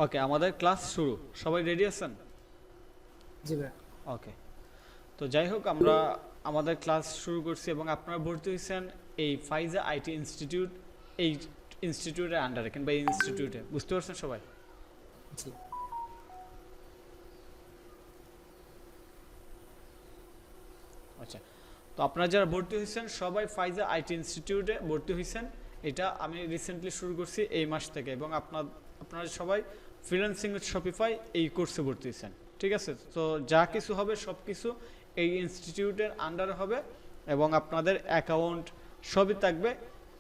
ওকে, আমাদের ক্লাস শুরু। সবাই রেডি আছেন? জি ভাই। ওকে, তো যাই হোক, আমরা আমাদের ক্লাস শুরু করছি এবং আপনারা ভর্তি হয়েছেন এই ফাইজা আইটি ইনস্টিটিউট, এই ইনস্টিটিউটের আন্ডারে কিংবা এই ইনস্টিটিউটে। বুঝতে পারছেন সবাই? জি আচ্ছা, তো আপনারা যারা ভর্তি হয়েছেন সবাই ফাইজা আইটি ইনস্টিটিউটে ভর্তি হয়েছেন। এটা আমি রিসেন্টলি শুরু করছি এই মাস থেকে, এবং আপনারা সবাই ফ্রিল্যান্সিং উইথ শপিফাই এই কোর্সে ভর্তি হয়েছেন। ঠিক আছে, তো যা কিছু হবে সব কিছু এই ইনস্টিটিউটের আন্ডারে হবে, এবং আপনাদের অ্যাকাউন্ট সবই থাকবে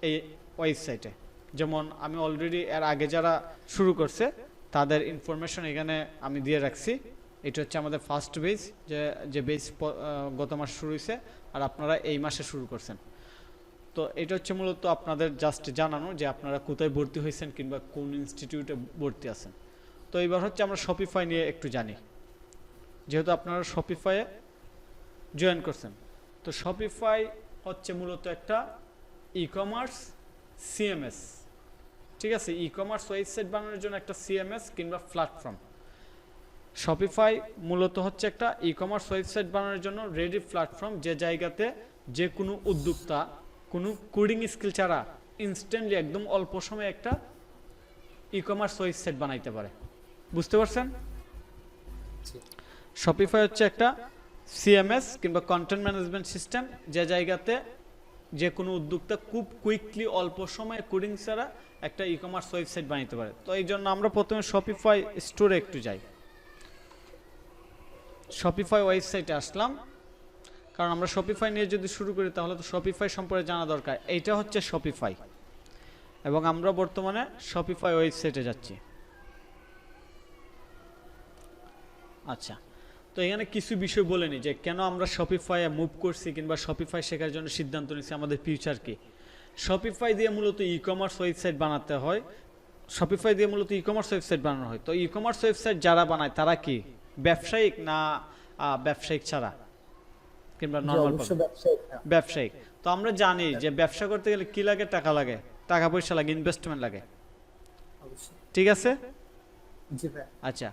এই ওয়েবসাইটে। যেমন আমি অলরেডি এর আগে যারা শুরু করছে তাদের ইনফরমেশন এখানে আমি দিয়ে রাখছি। এটা হচ্ছে আমাদের ফার্স্ট বেজ, যে বেজ গত মাস শুরু হয়েছে, আর আপনারা এই মাসে শুরু করছেন। তো এটা হচ্ছে মূলত আপনাদের জাস্ট জানানো যে আপনারা কোথায় ভর্তি হয়েছেন কিংবা কোন ইনস্টিটিউটে ভর্তি আছেন। তো এবার হচ্ছে আমরা শপিফাই নিয়ে একটু জানি, যেহেতু আপনারা শপিফাইয়ে জয়েন করছেন। তো শপিফাই হচ্ছে মূলত একটা ই কমার্স সিএমএস। ঠিক আছে, ই কমার্স ওয়েবসাইট বানানোর জন্য একটা সিএমএস কিংবা প্ল্যাটফর্ম। শপিফাই মূলত হচ্ছে একটা ই কমার্স ওয়েবসাইট বানানোর জন্য রেডি প্ল্যাটফর্ম, যে জায়গাতে যে কোনো উদ্যোক্তা কোনো কোডিং স্কিল ছাড়া ইনস্ট্যান্টলি একদম অল্প সময়ে একটা ই কমার্স ওয়েবসাইট বানাইতে পারে। বুঝতে পারছেন? শপিফাই হচ্ছে একটা সিএমএস কিংবা কন্টেন্ট ম্যানেজমেন্ট সিস্টেম, যে জায়গাতে যে কোনো উদ্যোক্তা খুব কুইকলি অল্প সময়ে কোডিং ছাড়া একটা ই কমার্স ওয়েবসাইট বানাইতে পারে। তো এই জন্য আমরা প্রথমে শপিফাই স্টোরে একটু যাই। শপিফাই ওয়েবসাইটে আসলাম, কারণ আমরা শপিফাই নিয়ে যদি শুরু করি তাহলে তো শপিফাই সম্পর্কে জানা দরকার। এইটা হচ্ছে শপিফাই, এবং আমরা বর্তমানে শপিফাই ওয়েবসাইটে যাচ্ছি। আচ্ছা, তো এখানে কিছু বিষয় বলে নিই যে কেন আমরা শপিফাইয়ে মুভ করছি কিংবা শপিফাই শেখার জন্য সিদ্ধান্ত নিচ্ছি, আমাদের ফিউচার কি। শপিফাই দিয়ে মূলত ই কমার্স ওয়েবসাইট বানাতে হয়। শপিফাই দিয়ে মূলত ই কমার্স ওয়েবসাইট বানানো হয়। তো ই কমার্স ওয়েবসাইট যারা বানায় তারা কি ব্যবসায়িক না ব্যবসায়িক ছাড়া কিংবা নর্মাল ব্যবসায়িক? তো আমরা জানি যে ব্যবসা করতে গেলে কি লাগে, টাকা লাগে, টাকা পয়সা লাগে, ইনভেস্টমেন্ট লাগে। ঠিক আছে, আচ্ছা,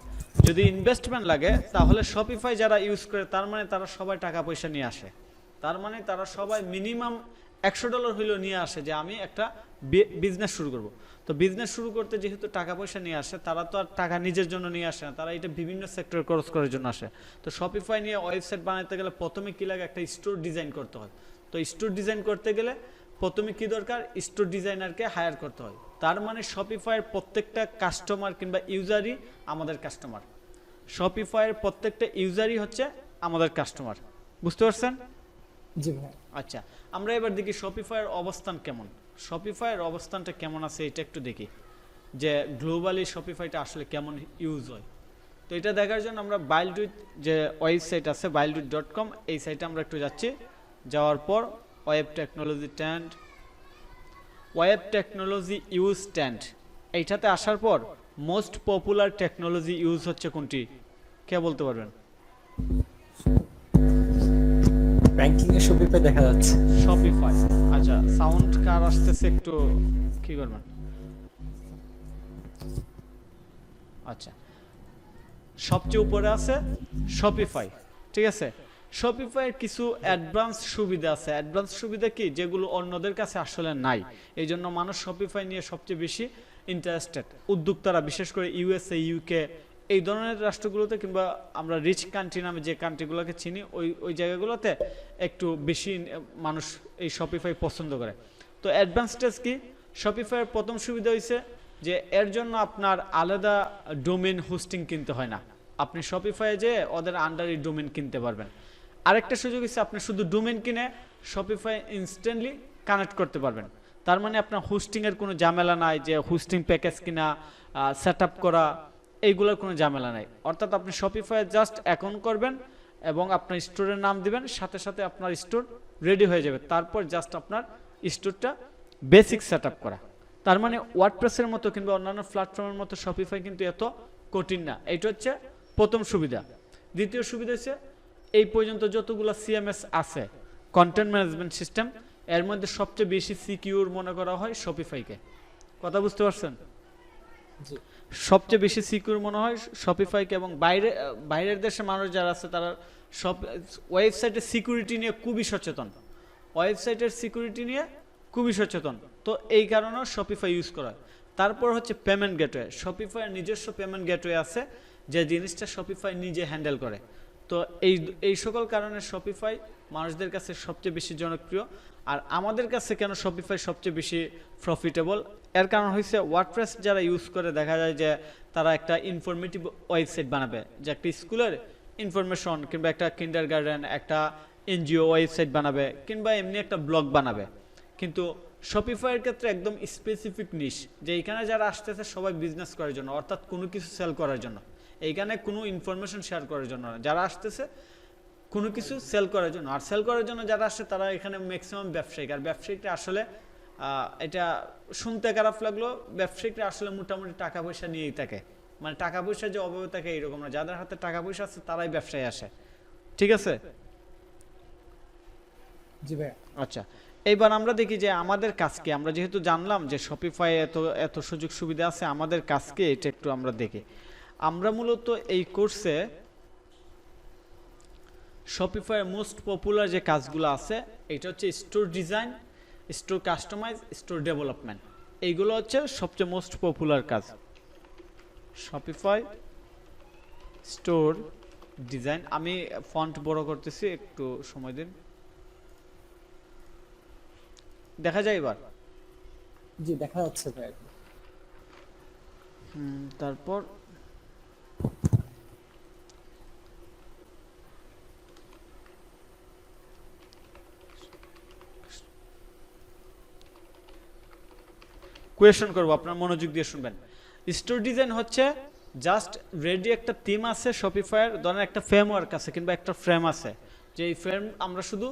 যদি ইনভেস্টমেন্ট লাগে তাহলে শপিফাই যারা ইউজ করে তার মানে তারা সবাই টাকা পয়সা নিয়ে আসে। তার মানে তারা সবাই মিনিমাম $100 হইলেও নিয়ে আসে যে আমি একটা বিজনেস শুরু করব। তো বিজনেস শুরু করতে যেহেতু টাকা পয়সা নিয়ে আসে, তারা তো আর টাকা নিজের জন্য নিয়ে আসে না, তারা এটা বিভিন্ন সেক্টরে খরচ করার জন্য আসে। তো শপিফাই নিয়ে ওয়েবসাইট বানাতে গেলে প্রথমে কি লাগে, একটা স্টোর ডিজাইন করতে হয়। তো স্টোর ডিজাইন করতে গেলে প্রথমে কি দরকার, স্টোর ডিজাইনারকে হায়ার করতে হয়। তার মানে শপিফাইয়ের প্রত্যেকটা কাস্টমার কিংবা ইউজারই আমাদের কাস্টমার। শপিফাইয়ের প্রত্যেকটা ইউজারই হচ্ছে আমাদের কাস্টমার। বুঝতে পারছেন? জি ভাই। আচ্ছা, আমরা এবার দেখি শপিফাইয়ের অবস্থান কেমন। শপিফাইয়ের অবস্থানটা কেমন আছে এটা একটু দেখি, যে গ্লোবালি শপিফাইটা আসলে কেমন ইউজ হয়। তো এটা দেখার জন্য আমরা বাইলডুইট যে ওয়েবসাইট আছে বাইলডুইট.com, এই সাইটে আমরা একটু যাচ্ছি। যাওয়ার পর ওয়েব টেকনোলজি ইউজ ট্যান্ড, এইটাতে আসার পর মোস্ট পপুলার টেকনোলজি ইউজ হচ্ছে কোনটি, কে বলতে পারবেন? ব্যাংকিং এর শপিফাই দেখা যাচ্ছে। শপিফাই। আচ্ছা, সাউন্ড কার আসতেছে, একটু কি করবেন? আচ্ছা, সবচেয়ে উপরে আছে শপিফাই। ঠিক আছে, শপিফাইয়ের কিছু অ্যাডভান্স সুবিধা আছে। অ্যাডভান্স সুবিধা কি, যেগুলো অন্যদের কাছে আসলে নাই। এই জন্য মানুষ শপিফাই নিয়ে সবচেয়ে বেশি ইন্টারেস্টেড। উদ্যোক্তারা বিশেষ করে ইউএসএ, ইউকে, এই ধরনের রাষ্ট্রগুলোতে, কিংবা আমরা রিচ কান্ট্রি নামে যে কান্ট্রিগুলোকে চিনি, ওই জায়গাগুলোতে একটু বেশি মানুষ এই শপিফাই পছন্দ করে। তো অ্যাডভান্সটেজ কি, শপিফাইয়ের প্রথম সুবিধা হয়েছে যে এর জন্য আপনার আলাদা ডোমেন হোস্টিং কিনতে হয় না। আপনি শপিফাইয়ে যে ওদের আন্ডারে ডোমেন কিনতে পারবেন। আরেকটা সুযোগ হচ্ছে আপনি শুধু ডোমেন কিনে শপিফাই ইনস্ট্যান্টলি কানেক্ট করতে পারবেন। তার মানে আপনার হোস্টিংয়ের কোনো ঝামেলা নাই, যে হোস্টিং প্যাকেজ কিনা, সেট আপ করা, এইগুলোর কোনো ঝামেলা নাই। অর্থাৎ আপনি শপিফাইয়ে জাস্ট অ্যাকাউন্ট করবেন এবং আপনার স্টোরের নাম দিবেন, সাথে সাথে আপনার স্টোর রেডি হয়ে যাবে। তারপর জাস্ট আপনার স্টোরটা বেসিক সেট আপ করা। তার মানে ওয়ার্ডপ্রেসের মতো কিংবা অন্যান্য প্ল্যাটফর্মের মতো শপিফাই কিন্তু এত কঠিন না। এইটা হচ্ছে প্রথম সুবিধা। দ্বিতীয় সুবিধা হচ্ছে এই পর্যন্ত যতগুলো সিএমএস আছে, কন্টেন্ট ম্যানেজমেন্ট সিস্টেম, এর মধ্যে সবচেয়ে বেশি সিকিউর মনে করা হয় শপিফাইকে। কথা বুঝতে পারছেন? জি সবচেয়ে বেশি সিকিউর মনে হয় শপিফাইকে, এবং বাইরের দেশের মানুষ যারা আছে তারা সব ওয়েবসাইটের সিকিউরিটি নিয়ে খুবই সচেতন, ওয়েবসাইটের সিকিউরিটি নিয়ে খুবই সচেতন। তো এই কারণেও শপিফাই ইউজ করা হয়। তারপর হচ্ছে পেমেন্ট গেটওয়ে, শপিফাইয়ের নিজস্ব পেমেন্ট গেটওয়ে আছে যে জিনিসটা শপিফাই নিজে হ্যান্ডেল করে। তো এই সকল কারণে শপিফাই মানুষদের কাছে সবচেয়ে বেশি জনপ্রিয়। আর আমাদের কাছে কেন শপিফাই সবচেয়ে বেশি প্রফিটেবল, এর কারণ হচ্ছে ওয়ার্ডপ্রেস যারা ইউজ করে দেখা যায় যে তারা একটা ইনফরমেটিভ ওয়েবসাইট বানাবে, যে একটা স্কুলের ইনফরমেশন কিংবা একটা কিন্ডারগার্টেন, একটা এনজিও ওয়েবসাইট বানাবে কিংবা এমনি একটা ব্লগ বানাবে। কিন্তু শপিফাইয়ের ক্ষেত্রে একদম স্পেসিফিক নিশ, যে এইখানে যারা আসতেছে সবাই বিজনেস করার জন্য, অর্থাৎ কোনো কিছু সেল করার জন্য, এইখানে কোনো ইনফরমেশন শেয়ার করার জন্য না। যারা আসতেছে কোনো কিছু সেল করার জন্য, আর সেল করার জন্য যারা আসে তারা এখানে ম্যাক্সিমাম ব্যবসায়িক। আর ব্যবসায়িকরা আসলে এটা শুনতে খারাপ লাগলো, ব্যবসায়িকরা আসলে মোটামুটি টাকা পয়সা নিয়েই থাকে, মানে টাকা পয়সা যে অভাবে থাকে এইরকম না, যাদের হাতে টাকা পয়সা আছে তারাই ব্যবসায় আসে। ঠিক আছে? জি ভাইয়া। আচ্ছা, এইবার আমরা দেখি যে আমাদের কাজকে, আমরা যেহেতু জানলাম যে শপিফাই এত এত সুযোগ সুবিধা আছে, আমাদের কাজকে এটা একটু আমরা দেখি। আমরা মূলত এই কোর্সে শপিফাইয়ের মোস্ট পপুলার যে কাজগুলো আছে এটা হচ্ছে store design, store customise, store development. এইগুলো হচ্ছে সবচেয়ে মোস্ট পপুলার কাজ। শপিফাই স্টোর ডিজাইন, আমি ফন্ট বড় করতেছি, একটু সময় দিন। দেখা যায় এবার? জি দেখা যাচ্ছে ভাইয়া। তারপর কোয়েশ্চেন করবো, আপনার মনোযোগ দিয়ে শুনবেন। স্টোর ডিজাইন হচ্ছে জাস্ট রেডি একটা থিম আছে শপিফায়ার, ধরেন একটা ফ্রেমওয়ার্ক আছে কিংবা একটা ফ্রেম আছে, যে এই ফ্রেম আমরা শুধু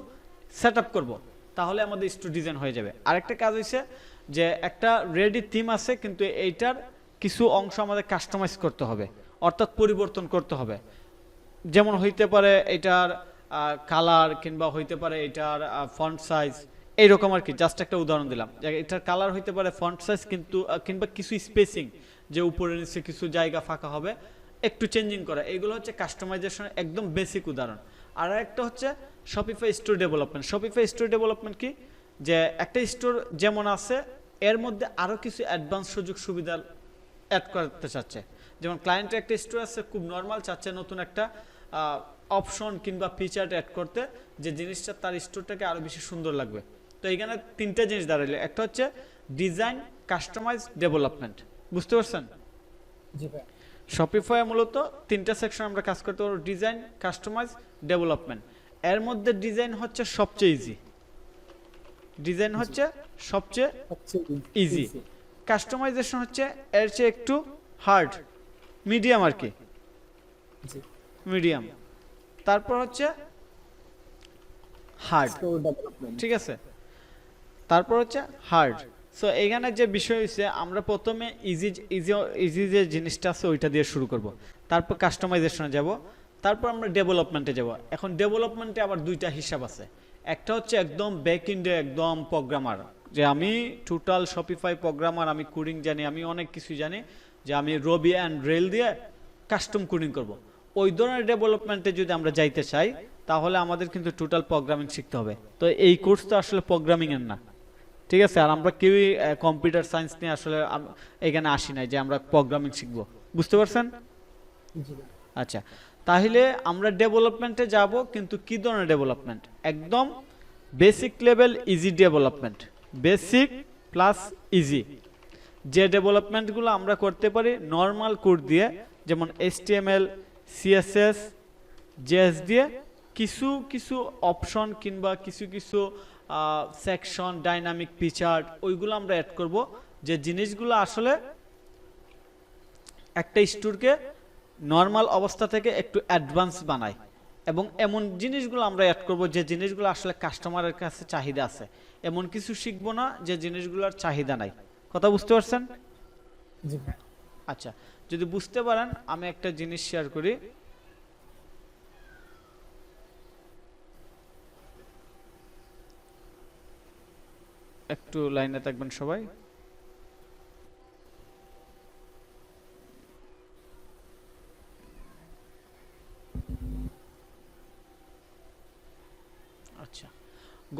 সেট আপ করবো, তাহলে আমাদের স্টোর ডিজাইন হয়ে যাবে। আরেকটা কাজ হচ্ছে যে একটা রেডি থিম আছে কিন্তু এইটার কিছু অংশ আমাদের কাস্টমাইজ করতে হবে, অর্থাৎ পরিবর্তন করতে হবে। যেমন হইতে পারে এটার কালার কিংবা হইতে পারে এটার ফন্ট সাইজ, এইরকম আর কি। জাস্ট একটা উদাহরণ দিলাম, যে এটার কালার হইতে পারে, ফন্ট সাইজ কিন্তু কিংবা কিছু স্পেসিং, যে উপরে নিচে কিছু জায়গা ফাঁকা হবে, একটু চেঞ্জিং করা। এগুলো হচ্ছে কাস্টমাইজেশন একদম বেসিক উদাহরণ। আর একটা হচ্ছে Shopify store development. Shopify store development কি, যে একটা স্টোর যেমন আছে এর মধ্যে আরও কিছু অ্যাডভান্স সুযোগ সুবিধা অ্যাড করতে চাচ্ছে। যেমন ক্লায়েন্টের একটা স্টোর আছে খুব নর্মাল, চাচ্ছে নতুন একটা অপশন কিংবা ফিচার অ্যাড করতে, যে জিনিসটা তার স্টোরটাকে আরও বেশি সুন্দর লাগবে। তো এখানে তিনটা জিনিস দাঁড়াইলে, একটা হচ্ছে ডিজাইন, কাস্টমাইজ, ডেভেলপমেন্ট। বুঝতে পারছেন? জি ভাইয়া। শপিফাই মূলত তিনটা সেকশন আমরা কাজ করতে পারবো, ডিজাইন, কাস্টমাইজ, ডেভেলপমেন্ট। এর মধ্যে ডিজাইন হচ্ছে সবচেয়ে ইজি, ডিজাইন হচ্ছে সবচেয়ে ইজি। কাস্টমাইজেশন হচ্ছে এর চেয়ে একটু হার্ড, মিডিয়াম আর কি, জি মিডিয়াম। তারপর হচ্ছে হার্ড, স্টোর ডেভেলপমেন্ট। ঠিক আছে? তারপর হচ্ছে হার্ড। সো এখানে যে বিষয় হচ্ছে আমরা প্রথমে ইজি ইজি ইজি যে জিনিসটা আছে ওইটা দিয়ে শুরু করব, তারপর কাস্টমাইজেশনে যাব, তারপর আমরা ডেভেলপমেন্টে যাব। এখন ডেভেলপমেন্টে আবার দুইটা হিসাব আছে। একটা হচ্ছে একদম ব্যাক এন্ডে একদম প্রোগ্রামার, যে আমি টোটাল শপিফাই প্রোগ্রামার, আমি কোডিং জানি, আমি অনেক কিছু জানি, যে আমি রবি অ্যান্ড রেল দিয়ে কাস্টম কোডিং করব। ওই ধরনের ডেভেলপমেন্টে যদি আমরা যাইতে চাই তাহলে আমাদের কিন্তু টোটাল প্রোগ্রামিং শিখতে হবে। তো এই কোর্স তো আসলে প্রোগ্রামিং এর না, ঠিক আছে? আর আমরা কেউই কম্পিউটার সায়েন্স নিয়ে আসলে এখানে আসি নাই যে আমরা প্রোগ্রামিং শিখব। বুঝতে পারছেন? জি ভাইয়া। আচ্ছা, তাহলে আমরা ডেভেলপমেন্টে যাব, কিন্তু কি ধরনের ডেভেলপমেন্ট? একদম basic level easy development, basic plus easy. যে ডেভেলপমেন্টগুলো আমরা করতে পারি নর্মাল কোড দিয়ে, যেমন HTML, CSS, JS দিয়ে কিছু কিছু অপশন কিংবা কিছু কিছু সেকশন, ডাইনামিক পিচার্ট, ওইগুলো আমরা অ্যাড করব, যে জিনিসগুলো আসলে একটা স্টোরকে নর্মাল অবস্থা থেকে একটু অ্যাডভান্স বানায়। এবং এমন জিনিসগুলো আমরা অ্যাড করব যে জিনিসগুলো আসলে কাস্টমারের কাছে চাহিদা আছে। এমন কিছু শিখবো না যে জিনিসগুলোর চাহিদা নাই। কথা বুঝতে পারছেন? জি ভাইয়া। আচ্ছা, যদি বুঝতে পারেন আমি একটা জিনিস শেয়ার করি। একটু লাইনে থাকবেন সবাই।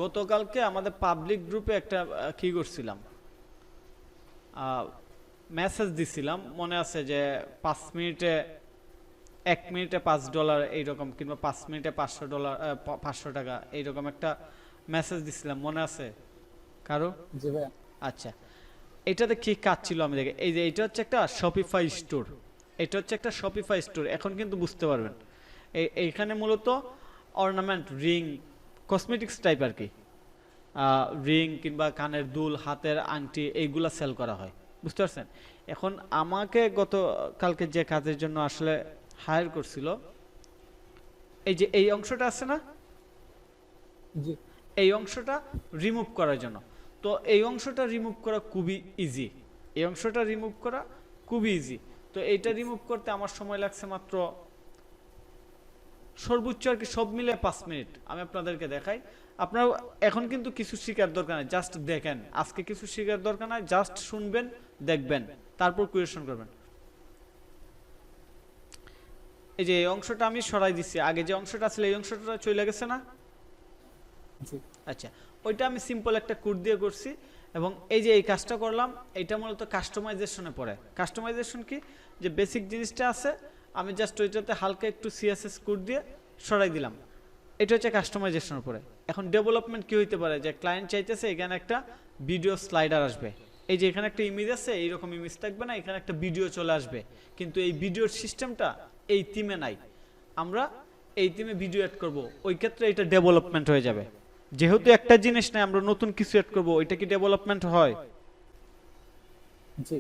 গতকালকে আমাদের পাবলিক গ্রুপে একটা কি করছিলাম, মেসেজ দিছিলাম, মনে আছে যে 5 মিনিটে 1 মিনিটে $5 এইরকম, কিংবা 5 মিনিটে $500, 500 টাকা এইরকম একটা মেসেজ দিছিলাম, মনে আছে কারো? জি ভাইয়া। আচ্ছা, এটাতে কি কাজ ছিল আমি দেখে, এই যে এটা হচ্ছে একটা শপিফাই স্টোর, এটা হচ্ছে একটা শপিফাই স্টোর। এখন কিন্তু বুঝতে পারবেন এইখানে মূলত অর্নামেন্ট, রিং, কসমেটিক্স টাইপ আর কি, রিং কিংবা কানের দুল, হাতের আংটি, এইগুলা সেল করা হয়, বুঝতে পারছেন? এখন আমাকে কালকে যে কাজের জন্য আসলে হায়ার করছিল, এই যে এই অংশটা আছে না, জি এই অংশটা রিমুভ করার জন্য। তো এই অংশটা রিমুভ করা খুবই ইজি, এই অংশটা রিমুভ করা খুবই ইজি। তো এইটা রিমুভ করতে আমার সময় লাগছে মাত্র সর্বোচ্চ আর কি সব মিলে 5 মিনিট। আমি আপনাদেরকে দেখাই, আপনারা এখন কিন্তু কিছু শেখার দরকার নাই, জাস্ট দেখেন। আজকে কিছু শেখার দরকার নাই, জাস্ট শুনবেন, দেখবেন, তারপর কোয়েশন করবেন। এই যে এই অংশটা আমি সরাই দিচ্ছি, আগে যে অংশটা ছিল এই অংশটা চলে গেছে না? জি আচ্ছা, ওইটা আমি সিম্পল একটা কোড দিয়ে করছি, এবং এই যে এই কাজটা করলাম, এটা মূলত কাস্টমাইজেশনে পড়ে। কাস্টমাইজেশন কি, যে বেসিক জিনিসটা আছে আমি জাস্ট ওইটাতে হালকা একটু সিএসএস কোড দিয়ে সরাই দিলাম, এটা হচ্ছে কাস্টমাইজেশনের পরে। এখন ডেভেলপমেন্ট কি হইতে পারে, যে ক্লায়েন্ট চাইতেছে এখানে একটা ভিডিও স্লাইডার আসবে, এই যে এখানে একটা ইমেজ আছে, এইরকম ইমেজ থাকবে না, এখানে একটা ভিডিও চলে আসবে, কিন্তু এই ভিডিওর সিস্টেমটা এই থিমে নাই, আমরা এই থিমে ভিডিও অ্যাড করব, ওই ক্ষেত্রে এটা ডেভেলপমেন্ট হয়ে যাবে। যেহেতু একটা জিনিস নাই, আমরা নতুন কিছু অ্যাড করব, ওইটা কি ডেভেলপমেন্ট হয়? জি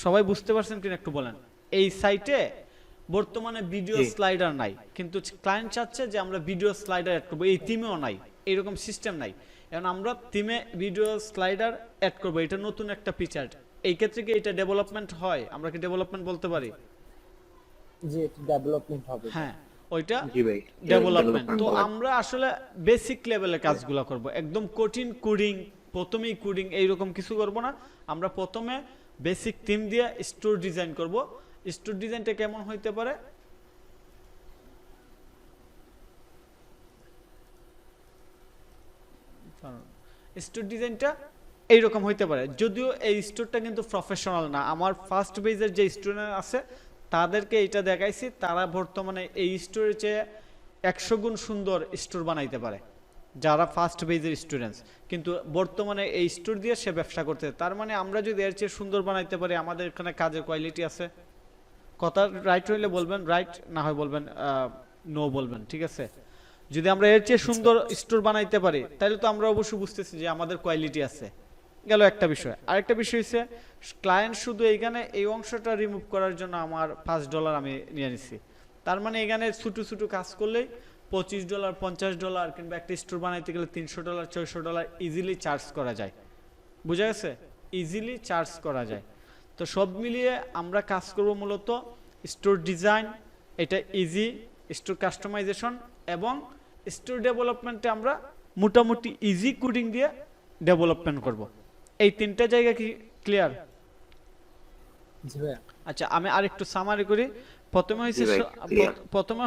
সবাই বুঝতে পারছেন কিনা একটু বলেন। এই সাইটে বর্তমানে ভিডিও স্লাইডার নাই, কিন্তু ক্লায়েন্ট চাচ্ছে যে আমরা ভিডিও স্লাইডার অ্যাড করব, এই থিমেও নাই, এরকম সিস্টেম নাই। এখন আমরা থিমে ভিডিও স্লাইডার অ্যাড করব, এটা নতুন একটা ফিচার। এই ক্ষেত্রে কি এটা ডেভেলপমেন্ট হয়? আমরা কি ডেভেলপমেন্ট বলতে পারি? জি এটা ডেভেলপমেন্ট হবে। হ্যাঁ, ওইটা জি ভাই, ডেভেলপমেন্ট। তো আমরা আসলে বেসিক লেভেলের কাজগুলো করব, একদম কঠিন কোডিং, প্রথমেই কোডিং এইরকম কিছু করব না। আমরা প্রথমে বেসিক থিম দিয়ে স্টোর ডিজাইন করব। স্টোর ডিজাইনটা কেমন হইতে পারে, স্টোর ডিজাইনটা এইরকম হইতে পারে, যদিও এই স্টোরটা কিন্তু প্রফেশনাল না। আমার ফার্স্ট পেজের যে স্টুডেন্ট আছে তাদেরকে এটা দেখাইছি, তারা বর্তমানে এই স্টোরের চেয়ে 100 গুণ সুন্দর স্টোর বানাইতে পারে, যারা ফার্স্ট পেজের স্টুডেন্টস। কিন্তু বর্তমানে এই স্টোর দিয়ে সে ব্যবসা করতে, তার মানে আমরা যদি এর চেয়ে সুন্দর বানাইতে পারি, আমাদের এখানে কাজের কোয়ালিটি আছে। কথা রাইট হইলে বলবেন রাইট, না হয় বলবেন নো বলবেন, ঠিক আছে? যদি আমরা এর চেয়ে সুন্দর স্টোর বানাইতে পারি, তাহলে তো আমরা অবশ্যই বুঝতেছি যে আমাদের কোয়ালিটি আছে। গেল একটা বিষয়। আরেকটা বিষয় হচ্ছে ক্লায়েন্ট শুধু এইখানে এই অংশটা রিমুভ করার জন্য আমার $5 আমি নিয়ে নিছি। তার মানে এখানে ছোটো ছোটো কাজ করলেই $25, $50, কিংবা একটা স্টোর বানাইতে গেলে $300, $400 ইজিলি চার্জ করা যায়। বুঝা গেছে? ইজিলি চার্জ করা যায়। তো সব মিলিয়ে আমরা কাজ করব মূলত স্টোর ডিজাইন, এটা ইজি, স্টোর কাস্টমাইজেশন এবং স্টোর ডেভেলপমেন্টে আমরা মোটামুটি ইজি কোডিং দিয়ে ডেভেলপমেন্ট করব। এই তিনটা জায়গা কি ক্লিয়ার? জি ভাইয়া। আচ্ছা, আমি আরেকটু সামারি করি। প্রথমে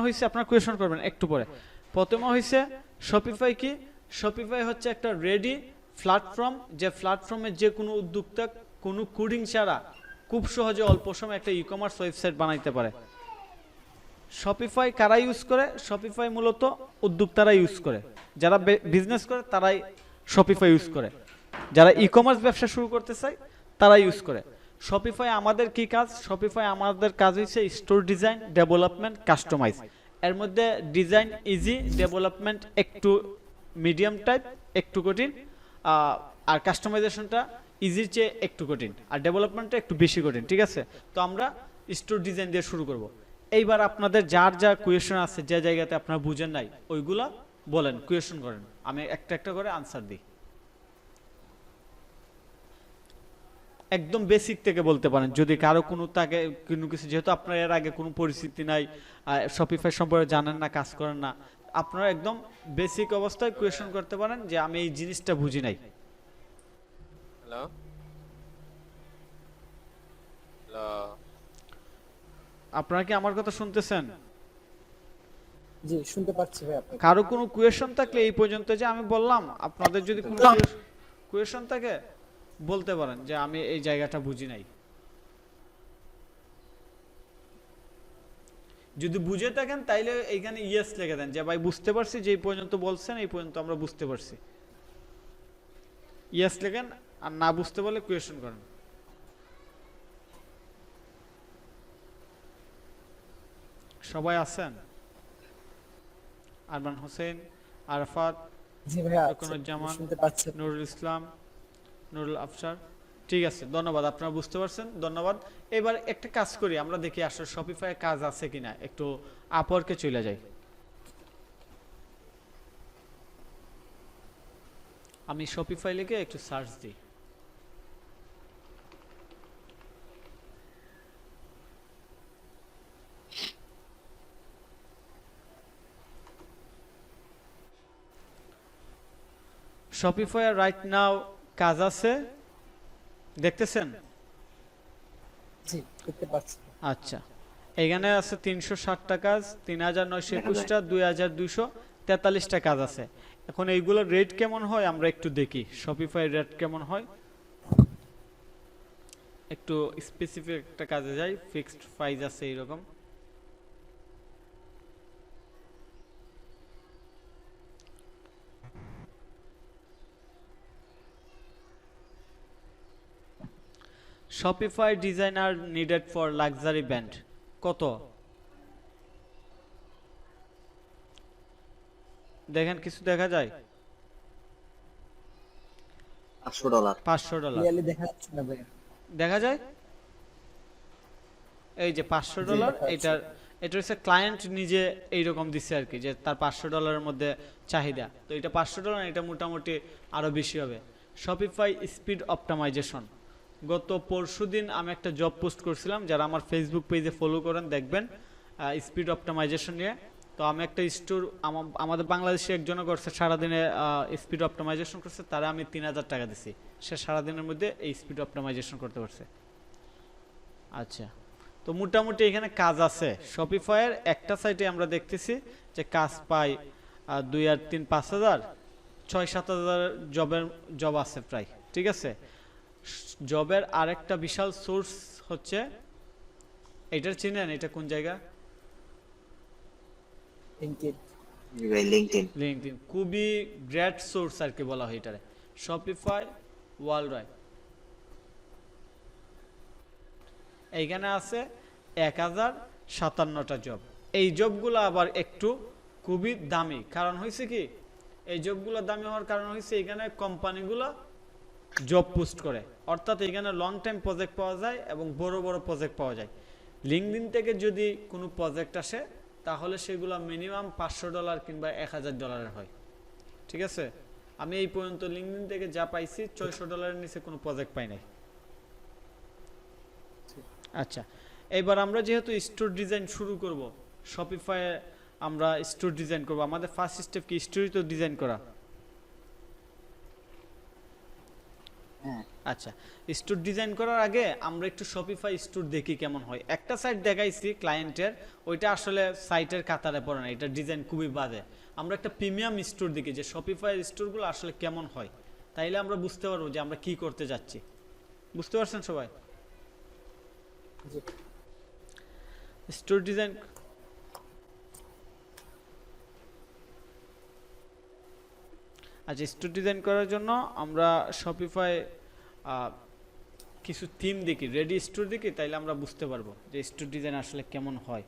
হয়েছে আপনার কোয়েশন করবেন একটু পরে। প্রথমে হয়েছে শপিফাই কি? শপিফাই হচ্ছে একটা রেডি প্ল্যাটফর্ম, যে প্ল্যাটফর্মে যে কোনো উদ্যোক্তা কোনো কোডিং ছাড়া খুব সহজে অল্প সময়ে একটা ই কমার্স ওয়েবসাইট বানাইতে পারে। শপিফাই কারা ইউজ করে? শপিফাই মূলত উদ্যোক্তারা ইউজ করে, যারা বিজনেস করে তারাই শপিফাই ইউজ করে, যারা ই কমার্স ব্যবসা শুরু করতে চায় তারা ইউজ করে। শপিফাই আমাদের কি কাজ? শপিফাই আমাদের কাজ হচ্ছে স্টোর ডিজাইন, ডেভেলপমেন্ট, কাস্টমাইজ। এর মধ্যে ডিজাইন ইজি, ডেভেলপমেন্ট একটু মিডিয়াম টাইপ, একটু কঠিন, আর কাস্টমাইজেশনটা ইজির চেয়ে একটু কঠিন, আর ডেভেলপমেন্টটা একটু বেশি কঠিন, ঠিক আছে? তো আমরা স্টোর ডিজাইন দিয়ে শুরু করব। এইবার আপনাদের যার যা কোয়েশন আছে, যে জায়গাতে আপনারা বুঝেন নাই, ওইগুলা বলেন, কোয়েশন করেন, আমি একটা একটা করে আনসার দিই। একদম বেসিক থেকে বলতে পারেন, যদি কারো কোনো কিছু, যেহেতু আপনার এর আগে কোনো পরিস্থিতি নাই, শপিফাই সম্পর্কে জানেন না, কাজ করেন না, আপনারা একদম বেসিক অবস্থায় কোয়েশন করতে পারেন যে আমি এই জিনিসটা বুঝি নাই। হ্যালো হ্যালো, আপনারা কি আমার কথা শুনতেছেন? জি শুনতে পাচ্ছি ভাই আপনাকে। কারো কোনো কোয়েশন থাকলে এই পর্যন্ত যে আমি বললাম, আপনাদের যদি কোনো কোয়েশন থাকে বলতে পারেন যে আমি এই জায়গাটা বুঝি নাই। যদি বুঝে থাকেন তাইলে এইখানে ইয়েস লিখে দেন যে ভাই বুঝতে পারছি, যে এই পর্যন্ত বলছেন এই পর্যন্ত আমরা বুঝতে পারছি, ইয়েস লেখেন। আর না বুঝতে পারলে কোয়েশন করেন। সবাই আছেন? আরমান হোসেন, আরাফাত, জি ভাইয়া রুকনুজ্জামান, শুনতে পাচ্ছি। নুরুল ইসলাম, নুরুল আফসার। ঠিক আছে, ধন্যবাদ, আপনারা বুঝতে পারছেন, ধন্যবাদ। এবার একটা কাজ করি, আমরা দেখি আসলে শপিফাই কাজ আছে কিনা। একটু আপওয়ার্কে চলে যাই। আমি শপিফাই লিখে একটু সার্চ দিই। শপিফাই রাইট নাও কাজ আছে, দেখতেছেন? জি দেখতে পাচ্ছি। আচ্ছা, এখানে আছে 360টা কাজ, 3921টা, 2243টা কাজ আছে। এখন এইগুলোর রেট কেমন হয় আমরা একটু দেখি, শপিফাই রেট কেমন হয়। একটু স্পেসিফিক একটা কাজে যাই, ফিক্সড প্রাইস আছে এইরকম। Shopify designer needed for luxury band কত দেখেন? কিছু দেখা যায়? $500 $500 ক্লিয়ারলি দেখা যাচ্ছে না ভাইয়া। দেখা যায়। এই যে $500, এটার এটা হচ্ছে ক্লায়েন্ট নিজে এইরকম দিচ্ছে আর কি, যে তার $500 মধ্যে চাহিদা। তো এটা $500, এটা মোটামুটি আরো বেশি হবে। শপিফাই স্পিড অপটিমাইজেশন, গত পরশুদিন আমি একটা জব পোস্ট করছিলাম, যারা আমার ফেসবুক পেজে ফলো করেন দেখবেন, স্পিড অপটিমাইজেশন নিয়ে। তো আমি একটা স্টোর আমাদের বাংলাদেশে একজনও করছে, সারাদিনে স্পিড অপটিমাইজেশন করছে, তারা আমি 3000 টাকা দিছি। সে সারাদিনের মধ্যে এই স্পিড অপটিমাইজেশন করতে পারছে। আচ্ছা, তো মোটামুটি এখানে কাজ আছে। শপিফাইয়ের একটা সাইটে আমরা দেখতেছি যে কাজ পাই 2 আর 3 5,000, 6-7 হাজার জব আছে প্রায়। ঠিক আছে, জবের আরেকটা বিশাল সোর্স হচ্ছে, এটার চিনেন? এটা কোন জায়গা? লিংকডইন। লিঙ্কডইন খুবই গ্রেট সোর্স আর কি বলা হয় এটারে। শপিফাই ওয়ার্ল্ড ওয়াইড এইখানে আছে 1057টা জব। এই জবগুলো আবার একটু খুবই দামি। কারণ হয়েছে কি, এই জবগুলো দামি হওয়ার কারণ হয়েছে এখানে কোম্পানিগুলো জব পোস্ট করে, অর্থাৎ এখানে লং টাইম প্রজেক্ট পাওয়া যায় এবং বড় বড় প্রজেক্ট পাওয়া যায়। লিঙ্কডইন থেকে যদি কোনো প্রজেক্ট আসে তাহলে সেগুলো মিনিমাম $500 কিংবা $1000 হয়। ঠিক আছে, আমি এই পর্যন্ত লিঙ্কডইন থেকে যা পাইছি $600 নিচে কোনো প্রজেক্ট পাই নাই। আচ্ছা, এবার আমরা যেহেতু স্টোর ডিজাইন শুরু করব, শপিফাই আমরা স্টোর ডিজাইন করব। আমাদের ফার্স্ট স্টেপ কি স্টোরি তো ডিজাইন করা? আচ্ছা, স্টোর ডিজাইন করার আগে আমরা একটু শপিফাই স্টোর দেখি কেমন হয়। একটা সাইট দেখাইছি ক্লায়েন্টের, ওইটা আসলে সাইটের কাতারে পড়ে না, এটা ডিজাইন খুবই বাজে। আমরা একটা প্রিমিয়াম স্টোর দেখি যে শপিফাই স্টোরগুলো আসলে কেমন হয়, তাইলে আমরা বুঝতে পারবো যে আমরা কি করতে যাচ্ছি। বুঝতে পারছেন সবাই? স্টোর ডিজাইন আচ্ছা, স্টোর ডিজাইন করার জন্য আমরা শপিফাই কিছু থিম দেখি, রেডি স্টোর দেখি, তাইলে আমরা বুঝতে পারবো যে স্টোর ডিজাইন আসলে কেমন হয়।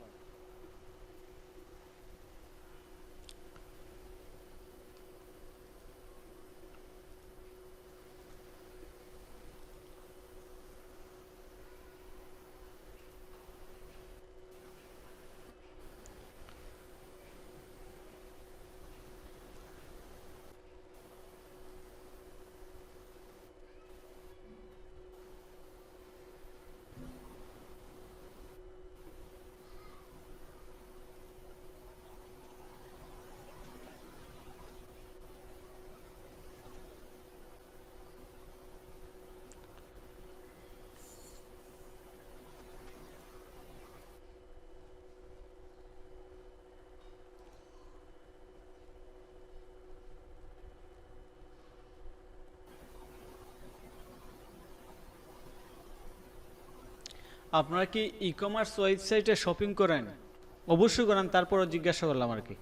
আপনারা কি ই কমার্স ওয়েবসাইটে শপিং করেন? অবশ্যই করেন, তারপরও জিজ্ঞাসা করলাম আর কি।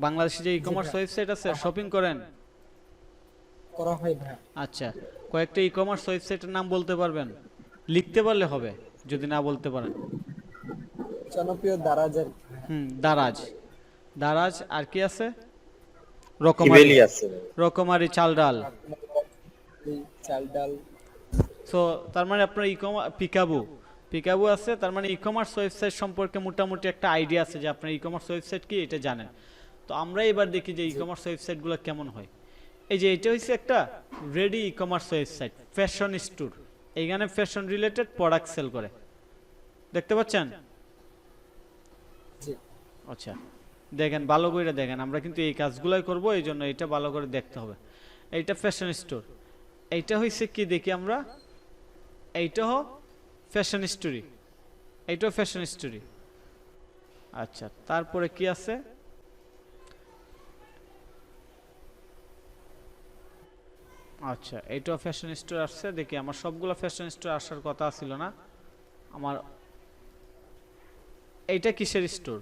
বাংলাদেশে যে ই কমার্স ওয়েবসাইট আছে শপিং করেন? করা হয় ভাইয়া। আচ্ছা, কয়েকটা ই কমার্স ওয়েবসাইটের নাম বলতে পারবেন? লিখতে পারলে হবে, যদি না বলতে পারেন। জনপ্রিয় দারাজের দারাজ, দারাজ আর কি আছে? রকমারি, ইবেলি আছে। রকমারি চাল ডাল। চাল ডাল। সো তার মানে আপনার ই কমার্স পিকাবু, পিকাবু আছে, তার মানে ই কমার্স ওয়েবসাইট সম্পর্কে মোটামুটি একটা আইডিয়া আছে যে আপনার ই কমার্স ওয়েবসাইট কি এটা জানেন। তো আমরা এবার দেখি যে ই কমার্স ওয়েবসাইটগুলো কেমন হয়। এই যে এটা হচ্ছে একটা ready e commerce website, fashion store. এইখানে ফ্যাশন রিলেটেড প্রোডাক্ট সেল করে, দেখতে পাচ্ছেন? জি আচ্ছা, দেখেন ভালো করে দেখেন, আমরা কিন্তু এই কাজগুলোই করব, এই জন্য এটা ভালো করে দেখতে হবে। এইটা ফ্যাশন স্টোর, এইটা হইছে কি দেখি আমরা, এইটা হোক ফ্যাশন স্টোরি, এইটাও ফ্যাশন স্টোরি। আচ্ছা, তারপরে কি আছে? আচ্ছা, এইটাও ফ্যাশন স্টোর আসছে, দেখি আমার সবগুলো ফ্যাশন স্টোর আসার কথা ছিল না আমার। এইটা কিসের স্টোর?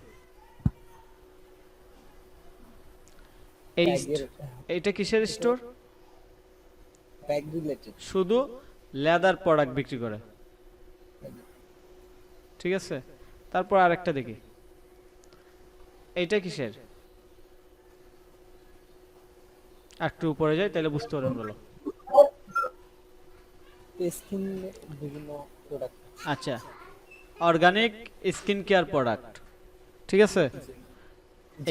এইটা কিসের স্টোর? Bag related. শুধু লেদার প্রোডাক্ট বিক্রি করে, ঠিক আছে। তারপর আরেকটা দেখি, এইটা কিসের? একটু উপরে যাই তাহলে বুঝতে পারবেন বলো। স্কিন বিভিন্ন প্রোডাক্ট। আচ্ছা, অর্গানিক স্কিন কেয়ার প্রোডাক্ট, ঠিক আছে।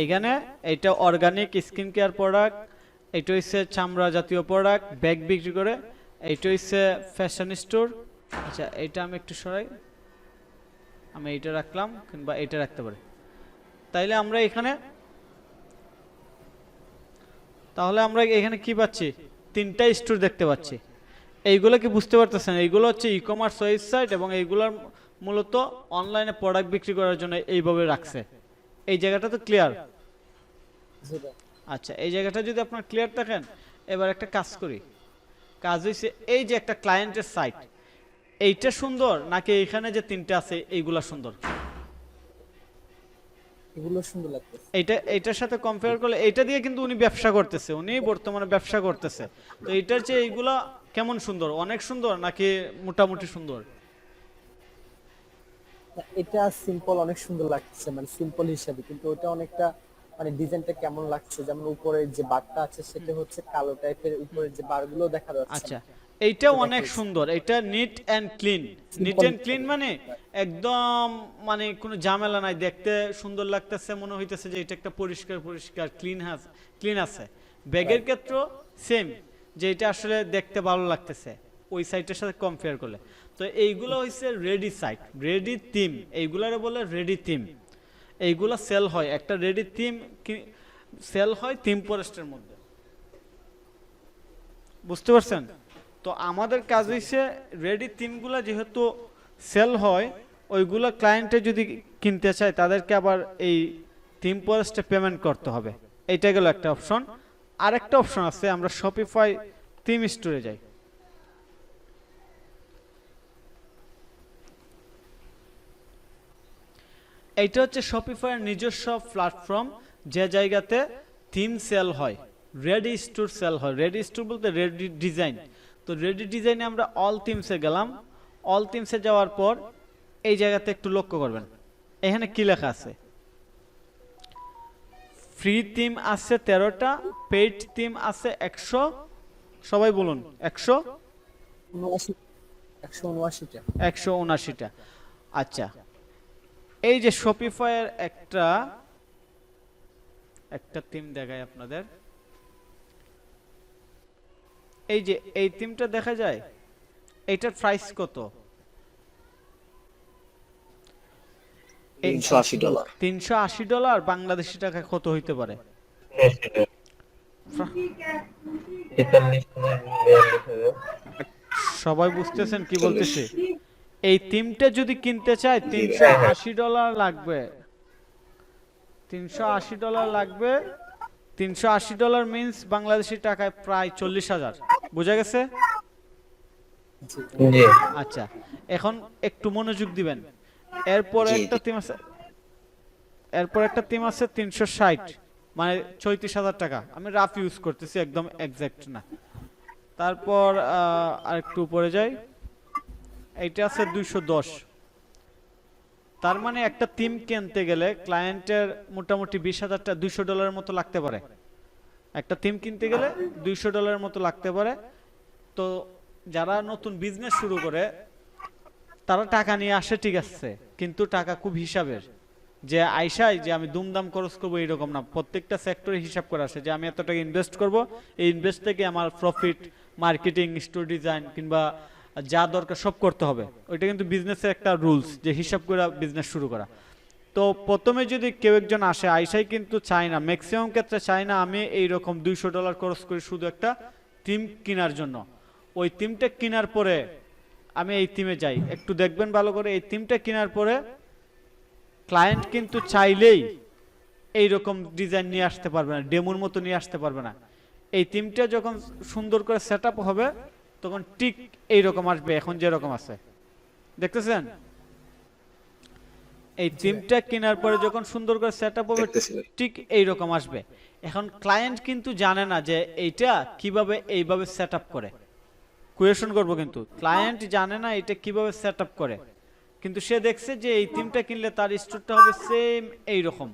এইখানে এইটা অর্গানিক স্কিন কেয়ার প্রোডাক্ট, এইটা হচ্ছে চামড়া জাতীয় প্রোডাক্ট, ব্যাগ বিক্রি করে। এইটা হচ্ছে ফ্যাশন স্টোর। আচ্ছা, এইটা আমি একটু সরাই, আমি এইটা রাখলাম কিংবা এইটা রাখতে পারি। তাইলে আমরা এখানে, তাহলে আমরা এখানে কি পাচ্ছি? তিনটা স্টোর দেখতে পাচ্ছি। এইগুলো কি বুঝতে পারতেছেন? এইগুলো হচ্ছে ই কমার্স ওয়েবসাইট এবং এইগুলোর মূলত অনলাইনে প্রোডাক্ট বিক্রি করার জন্য এইভাবে রাখছে। এই জায়গাটা তো ক্লিয়ার? আচ্ছা, এই জায়গাটা যদি আপনার ক্লিয়ার থাকেন, এবার একটা কাজ করি। কাজ হইছে এই যে একটা ক্লায়েন্টের সাইট, এইটা সুন্দর নাকি এখানে যে তিনটা আছে এইগুলা সুন্দর? এগুলো সুন্দর লাগতেছে। এইটার সাথে কম্পেয়ার করলে এইটা দিয়ে কিন্তু উনি ব্যবসা করতেছে, উনি বর্তমানে ব্যবসা করতেছে। তো এইটার চেয়ে এইগুলা কেমন সুন্দর? অনেক সুন্দর নাকি মোটামুটি সুন্দর? এটা সিম্পল, অনেক সুন্দর লাগছে, মানে সিম্পল হিসাবে, কিন্তু ওটা অনেকটা মানে ডিজাইনটা কেমন লাগছে, যেমন উপরে যে বারটা আছে সেটা হচ্ছে কালো টাইপের, উপরে যে বারগুলো দেখা যাচ্ছে। আচ্ছা, এইটা অনেক সুন্দর, এটা neat and clean. Neat and clean মানে একদম মানে কোনো ঝামেলা নাই, দেখতে সুন্দর লাগতেছে, মনে হইতেছে যে এটা একটা পরিষ্কার পরিষ্কার ক্লিন আছে। ব্যাগের ক্ষেত্র সেম, যে এটা আসলে দেখতে ভালো লাগতেছে ওই সাইটের সাথে কম্পেয়ার করলে। তো এইগুলো হইছে রেডি সাইট, রেডি থিম, এইগুলারে বলে রেডি থিম। এইগুলা সেল হয়, একটা রেডি থিম সেল হয় থিম ফরেস্টের মধ্যে, বুঝতে পারছেন? তো আমাদের কাজ হইছে রেডি থিমগুলা যেহেতু সেল হয়, ওইগুলা ক্লায়েন্টে যদি কিনতে চায় তাদেরকে আবার এই থিম ফরেস্টে পেমেন্ট করতে হবে। এইটা গেল একটা অপশন। আরেকটা অপশন আছে, আমরা শপিফাই থিম স্টোরে যাই। এইটা হচ্ছে শপিফাইয়ের নিজস্ব প্ল্যাটফর্ম, যে জায়গাতে থিম সেল হয়, রেডি স্টোর সেল হয়। রেডি স্টোর বলতে রেডি ডিজাইন। তো রেডি ডিজাইনে আমরা অল থিমসে গেলাম। অল থিমসে যাওয়ার পর এই জায়গাতে একটু লক্ষ্য করবেন, এখানে কি লেখা আছে? ফ্রি থিম আছে 13টা, পেইড থিম আছে 100, সবাই বলুন 179টা। আচ্ছা, এই যে শপিফাইয়ের একটা থিম দেখায় আপনাদের, এই যে এই থিমটা দেখা যায়, এইটার প্রাইস কত? $380। $380 বাংলাদেশি টাকা কত হইতে পারে? সবাই বুঝতেছেন কি বলতেছে? এই থিমটা যদি কিনতে চায় $380 লাগবে। $380 লাগবে। $380 মিন্স বাংলাদেশি টাকায় প্রায় 40,000, বুঝা গেছে? জি জি আচ্ছা, এখন একটু মনোযোগ দিবেন। এরপর জি একটা জি থিম আছে, এরপর একটা থিম আছে 360, মানে 34,000 টাকা। আমি রাফ ইউজ করতেছি, একদম এক্সাক্ট না। তারপর আরেকটু উপরে যাই, এইটা আছে 210। তার মানে একটা থিম কিনতে গেলে ক্লায়েন্টের মোটামুটি $20,000 $200 মতো লাগতে পারে। একটা থিম কিনতে গেলে $200 মতো লাগতে পারে। তো যারা নতুন বিজনেস শুরু করে তারা টাকা নিয়ে আসে, ঠিক আছে, কিন্তু টাকা খুব হিসাবের। যে আইসাই যে আমি দুমদাম খরচ করবো এরকম না, প্রত্যেকটা সেক্টরে হিসাব করে আসে যে আমি এত টাকা ইনভেস্ট করব, এই ইনভেস্ট থেকে আমার প্রফিট, মার্কেটিং, স্টোর ডিজাইন কিংবা যা দরকার সব করতে হবে। ওইটা কিন্তু বিজনেসের একটা রুলস, যে হিসাব করে বিজনেস শুরু করা। তো প্রথমে যদি কেউ একজন আসে, আইসাই কিন্তু চায় না, ম্যাক্সিমাম ক্ষেত্রে চায় না আমি এইরকম $200 খরচ করি শুধু একটা থিম কেনার জন্য। ওই থিমটা কেনার পরে আমি এই থিমে যাই, একটু দেখবেন ভালো করে, এই থিমটা কেনার পরে ক্লায়েন্ট কিন্তু চাইলেই এই রকম ডিজাইন নিয়ে আসতে পারবে না, ডেমোর মতো নিয়ে আসতে পারবে না। এই থিমটা যখন সুন্দর করে সেট আপ হবে তখন ঠিক এই রকম আসবে, এখন যেরকম আছে দেখতেছেন। এই থিমটা কেনার পরে যখন সুন্দর করে সেট আপ হবে দেখতেছি ভাই। ঠিক এই রকম আসবে। এখন ক্লায়েন্ট কিন্তু জানে না যে এইটা কিভাবে এইভাবে সেট আপ করে, কোয়েশন করব, কিন্তু ক্লায়েন্ট জানে না এটা কিভাবে সেট আপ করে, কিন্তু সে দেখছে যে এই থিমটা কিনলে তার স্টোরটা হবে সেম এই রকম।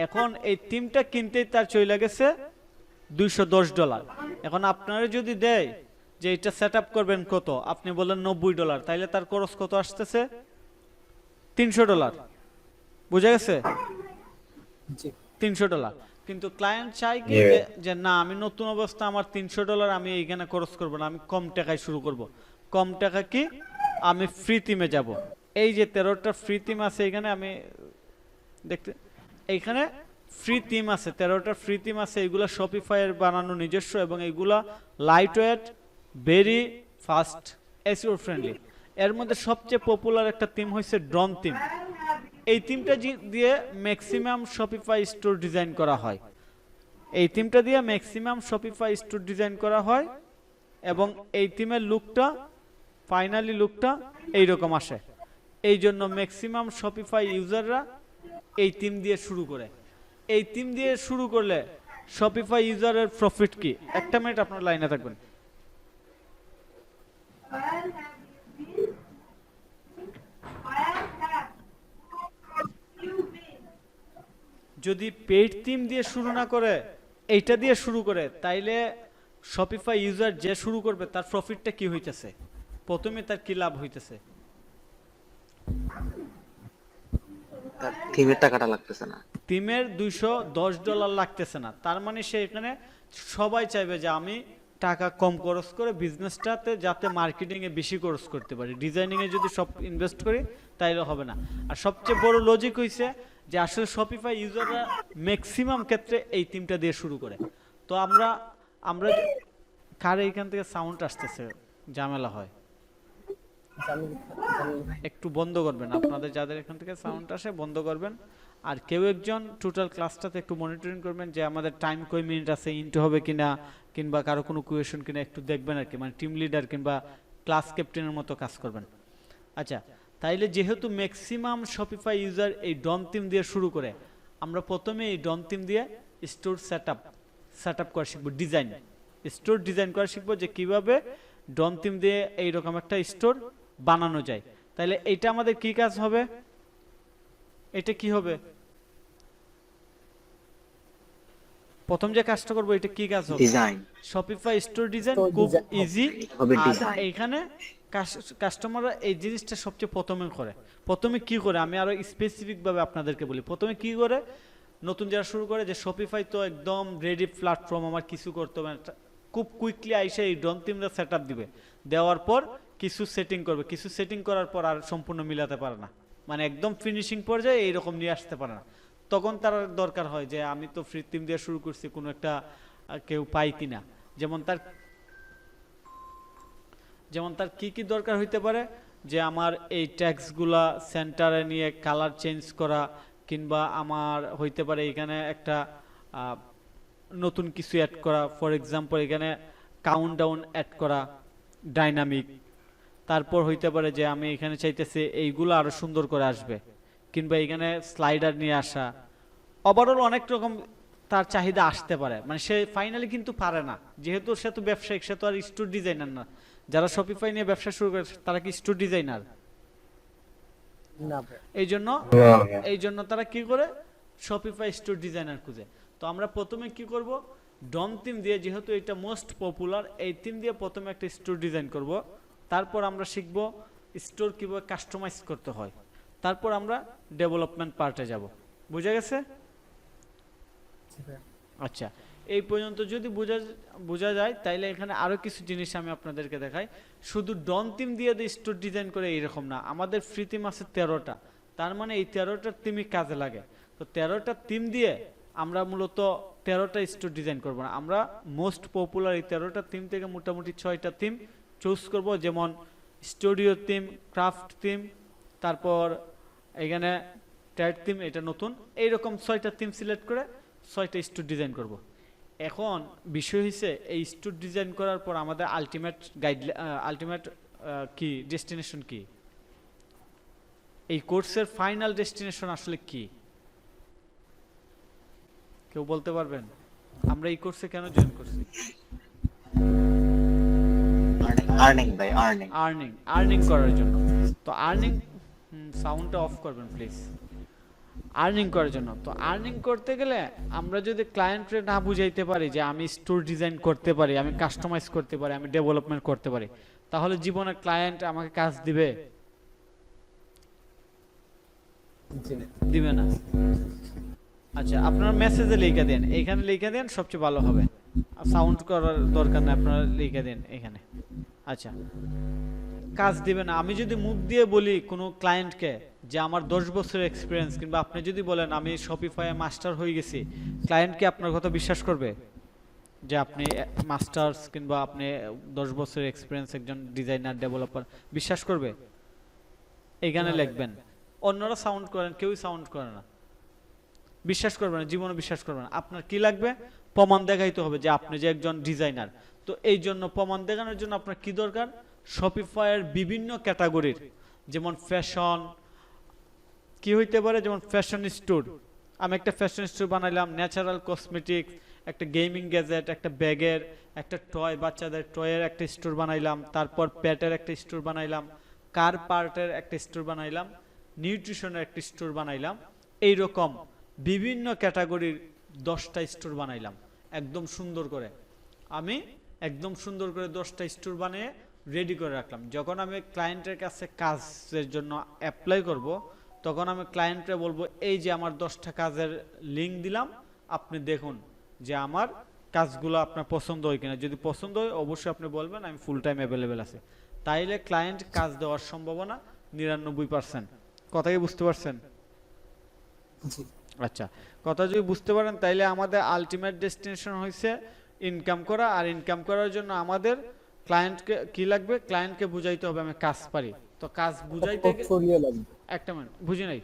এখন এই থিমটা কিনতেই তার চলে গেছে $210। এখন আপনারা যদি দেয় যে এটা সেট আপ করবেন কত, আপনি বলেন $90, তাইলে তার খরচ কত আসতেছে? $300। বুঝা গেছে? জি $300। কিন্তু ক্লায়েন্ট চাই কি জি ভাই। যে না, আমি নতুন অবস্থা, আমার $300 আমি এইখানে খরচ করব না, আমি কম টাকায় শুরু করব। কম টাকা কি, আমি ফ্রি থিমে যাব। এই যে 13টা ফ্রি থিম আছে এখানে, আমি দেখতে, এইখানে ফ্রি থিম আছে 13টা ফ্রি থিম আছে। এগুলা শপিফাইয়ের বানানো নিজস্ব, এবং এগুলা light weight, very fast, SEO friendly. এর মধ্যে সবচেয়ে পপুলার একটা থিম হচ্ছে ড্রোন থিম। এই থিমটা দিয়ে ম্যাক্সিমাম শপিফাই স্টোর ডিজাইন করা হয়। এই থিমটা দিয়ে ম্যাক্সিমাম শপিফাই স্টোর ডিজাইন করা হয়, এবং এই থিমের লুকটা, ফাইনালি লুকটা এইরকম আসে। এই জন্য ম্যাক্সিমাম শপিফাই ইউজাররা এই থিম দিয়ে শুরু করে। এই থিম দিয়ে শুরু করলে শপিফাই ইউজারের প্রফিট কি? একটা মিনিট আপনার লাইনে থাকবেন। যদি পেইড থিম দিয়ে শুরু না করে, এইটা দিয়ে শুরু করে, তাইলে শপিফাই ইউজার যে শুরু করবে তার প্রফিটটা কি হইতেছে, প্রথমে তার কি লাভ হইতেছে? তার থিমের টাকাটা লাগতেছে না। থিমের $210 লাগতেছে না। তার মানে সে এখানে সবাই চাইবে যে আমি টাকা কম খরচ করে বিজনেসটাতে যাতে মার্কেটিং এ বেশি খরচ করতে পারি, ডিজাইনিং এ যদি সব ইনভেস্ট করি তাইলে হবে না। আর সবচেয়ে বড় লজিক হইছে যে আসলে শপিফাই ইউজাররা ম্যাক্সিমাম ক্ষেত্রে এই থিমটা দিয়ে শুরু করে। তো আমরা আমরা কার এইখান থেকে সাউন্ড আসতেছে, ঝামেলা হয়, জামিল জামিল ভাই একটু বন্ধ করবেন, আপনাদের যাদের এখান থেকে সাউন্ড আসে বন্ধ করবেন। আর কেউ একজন টোটাল ক্লাসটাতে একটু মনিটরিং করবেন যে আমাদের টাইম কয় মিনিট আছে, ইনটু হবে কিনা, কিংবা কারো কোনো কোয়েশন কিনা একটু দেখবেন আর কি, মানে টিম লিডার কিংবা ক্লাস ক্যাপ্টেনের মতো কাজ করবেন। আচ্ছা, তাইলে যেহেতু ম্যাক্সিমাম শপিফাই ইউজার এই ডন থিম দিয়ে শুরু করে, আমরা প্রথমে এই ডন থিম দিয়ে স্টোর সেট আপ করা শিখবো, ডিজাইন, স্টোর ডিজাইন করা শিখবো, যে কিভাবে ডন থিম দিয়ে এইরকম একটা স্টোর বানানো যায়। তাহলে এটা আমাদের কি কাজ হবে? এটা কি হবে? প্রথম যে কাজটা করবো এটা কি কাজ হবে? Design Shopify store design Store খুব design হবে। ইজি। হবে আর ডিজাইন। এইখানে কাস্টমাররা এই জিনিসটা সবচেয়ে প্রথমে করে। প্রথমে কি করে আমি আরো স্পেসিফিক ভাবে আপনাদেরকে বলি। প্রথমে কি করে নতুন যারা শুরু করে, যে শপিফাই তো একদম রেডি প্ল্যাটফর্ম, আমার কিছু করতে হবে না, খুব কুইকলি আইসা এই ডন থিমটা সেট আপ দিবে, দেওয়ার পর কিছু সেটিং করবে, কিছু সেটিং করার পর আর সম্পূর্ণ মিলাতে পারে না, মানে একদম ফিনিশিং পর্যায়ে এইরকম নিয়ে আসতে পারে না। তখন তার দরকার হয় যে আমি তো ফ্রি থিম দিয়ে শুরু করছি, কোনো একটা কেউ পাই কিনা। যেমন তার কি কি দরকার হইতে পারে, যে আমার এই ট্যাক্সগুলা সেন্টারে নিয়ে কালার চেঞ্জ করা, কিংবা আমার হইতে পারে এখানে একটা নতুন কিছু অ্যাড করা, ফর এক্সাম্পল এখানে কাউন্টডাউন অ্যাড করা, ডাইনামিক, তারপর হইতে পারে যে আমি এখানে চাইতেছি এইগুলো আরো সুন্দর করে আসবে, কিংবা এখানে স্লাইডার নিয়ে আসা। ওভারঅল অনেক রকম তার চাহিদা আসতে পারে, মানে সে ফাইনালি কিন্তু পারে না, যেহেতু সে তো ব্যবসায়িক, সে তো আর স্টোর ডিজাইনার না। যারা শপিফাই নিয়ে ব্যবসা শুরু করে তারা কি স্টোর ডিজাইনার? না ভাই। এই জন্য তারা কি করে, শপিফাই স্টোর ডিজাইনার খুঁজে। তো আমরা প্রথমে কি করব, ডম থিম দিয়ে, যেহেতু এটা মোস্ট পপুলার, এই থিম দিয়ে প্রথমে একটা স্টোর ডিজাইন করব। তারপর আমরা শিখব স্টোর কিভাবে কাস্টমাইজ করতে হয়। তারপর আমরা ডেভেলপমেন্ট পার্টে যাব। বুঝা গেছে? আচ্ছা, এই পর্যন্ত যদি বোঝা যায়, তাইলে এখানে আরো কিছু জিনিস আমি আপনাদেরকে দেখাই। শুধু ডন থিম দিয়ে স্টোর ডিজাইন করে এইরকম না, আমাদের ফ্রি থিম আছে 13টা। তার মানে এই 13টার থিমই কাজে লাগে। তো 13টা থিম দিয়ে আমরা মূলত 13টা স্টোর ডিজাইন করব না, আমরা মোস্ট পপুলার এই 13টা থিম থেকে মোটামুটি 6টা থিম চুজ করব। যেমন স্টুডিও থিম, ক্রাফট থিম, তারপর এখানে ট্যাগ থিম, এটা নতুন। এইরকম 6টা থিম সিলেক্ট করে 6টা স্টোর ডিজাইন করব। এখন বিষয় হচ্ছে, এই স্টোর ডিজাইন করার পর আমাদের আলটিমেট কি ডেস্টিনেশন কি, এই কোর্সের ফাইনাল ডেস্টিনেশন আসলে কি, কেউ বলতে পারবেন? আমরা এই কোর্সে কেন জয়েন করছি? আর্নিং ভাই, আর্নিং করার জন্য। তো আর্নিং, সাউন্ডটা অফ করবেন প্লিজ। আর্নিং করার জন্য। তো আর্নিং করতে গেলে আমরা যদি ক্লায়েন্টকে না বুঝাইতে পারি যে আমি স্টোর ডিজাইন করতে পারি, আমি কাস্টমাইজ করতে পারি, আমি ডেভেলপমেন্ট করতে পারি, তাহলে জীবনে ক্লায়েন্ট আমাকে কাজ দিবে? দিবে না। আচ্ছা, আপনার মেসেজে লিখে দেন, এইখানে লিখে দেন, সবচেয়ে ভালো হবে। সাউন্ড করার দরকার নেই, আপনারা লিখে দেন এখানে। আচ্ছা, কাজ দিবে না। আমি যদি মুখ দিয়ে বলি কোনো ক্লায়েন্টকে যে আমার 10 বছরের এক্সপিরিয়েন্স, কিংবা আপনি যদি বলেন আমি শপিফাই মাস্টার হয়ে গেছি, ক্লায়েন্ট কি আপনার কথা বিশ্বাস করবে যে আপনি মাস্টার্স কিংবা আপনি 10 বছরের এক্সপিরিয়েন্স একজন ডিজাইনার ডেভেলপার? বিশ্বাস করবে? এইখানে লিখবেন। অন্যরা সাউন্ড করেন, কেউই সাউন্ড করে না, বিশ্বাস করবে না, জীবনে বিশ্বাস করবে না। আপনার কি লাগবে? প্রমাণ দেখাইতে হবে যে আপনি যে একজন ডিজাইনার। তো এই জন্য প্রমাণ দেখানোর জন্য আপনার কি দরকার? শপিফাইয়ের বিভিন্ন ক্যাটাগরির, যেমন ফ্যাশন, কি হইতে পারে, যেমন ফ্যাশন স্টোর। আমি একটা ফ্যাশন স্টোর বানাইলাম, ন্যাচারাল কসমেটিক্স, একটা গেমিং গ্যাজেট, একটা ব্যাগের, একটা টয়, বাচ্চাদের টয়ের একটা স্টোর বানাইলাম, তারপর প্যাটের একটা স্টোর বানাইলাম, কার পার্টের একটা স্টোর বানাইলাম, নিউট্রিশনের একটা স্টোর বানাইলাম। এইরকম বিভিন্ন ক্যাটাগরির 10টা স্টোর বানাইলাম একদম সুন্দর করে। আমি একদম সুন্দর করে 10টা স্টোর বানিয়ে রেডি করে রাখলাম। যখন আমি ক্লায়েন্টের কাছে কাজের জন্য অ্যাপ্লাই করব, তখন আমি ক্লায়েন্টকে বলবো এই যে আমার 10টা কাজের লিঙ্ক দিলাম, আপনি দেখুন যে আমার কাজগুলো আপনার পছন্দ হয় কিনা। যদি পছন্দ হয় অবশ্যই আপনি বলবেন আমি ফুল টাইম অ্যাভেলেবেল আছে। তাইলে ক্লায়েন্ট কাজ দেওয়ার সম্ভাবনা 99%। কথা কি বুঝতে পারছেন? আচ্ছা, কথা যদি বুঝতে পারেন, তাইলে আমাদের আলটিমেট ডেস্টিনেশন হয়েছে ইনকাম করা। আর ইনকাম করার জন্য আমাদের ক্লায়েন্টকে কি লাগবে? ক্লায়েন্টকে বুঝাইতে হবে আমি কাজ পারি। তো কাজ বুঝাইতে পোর্টফোলিও লাগবে। একটা মিনিট, বুঝি নাই।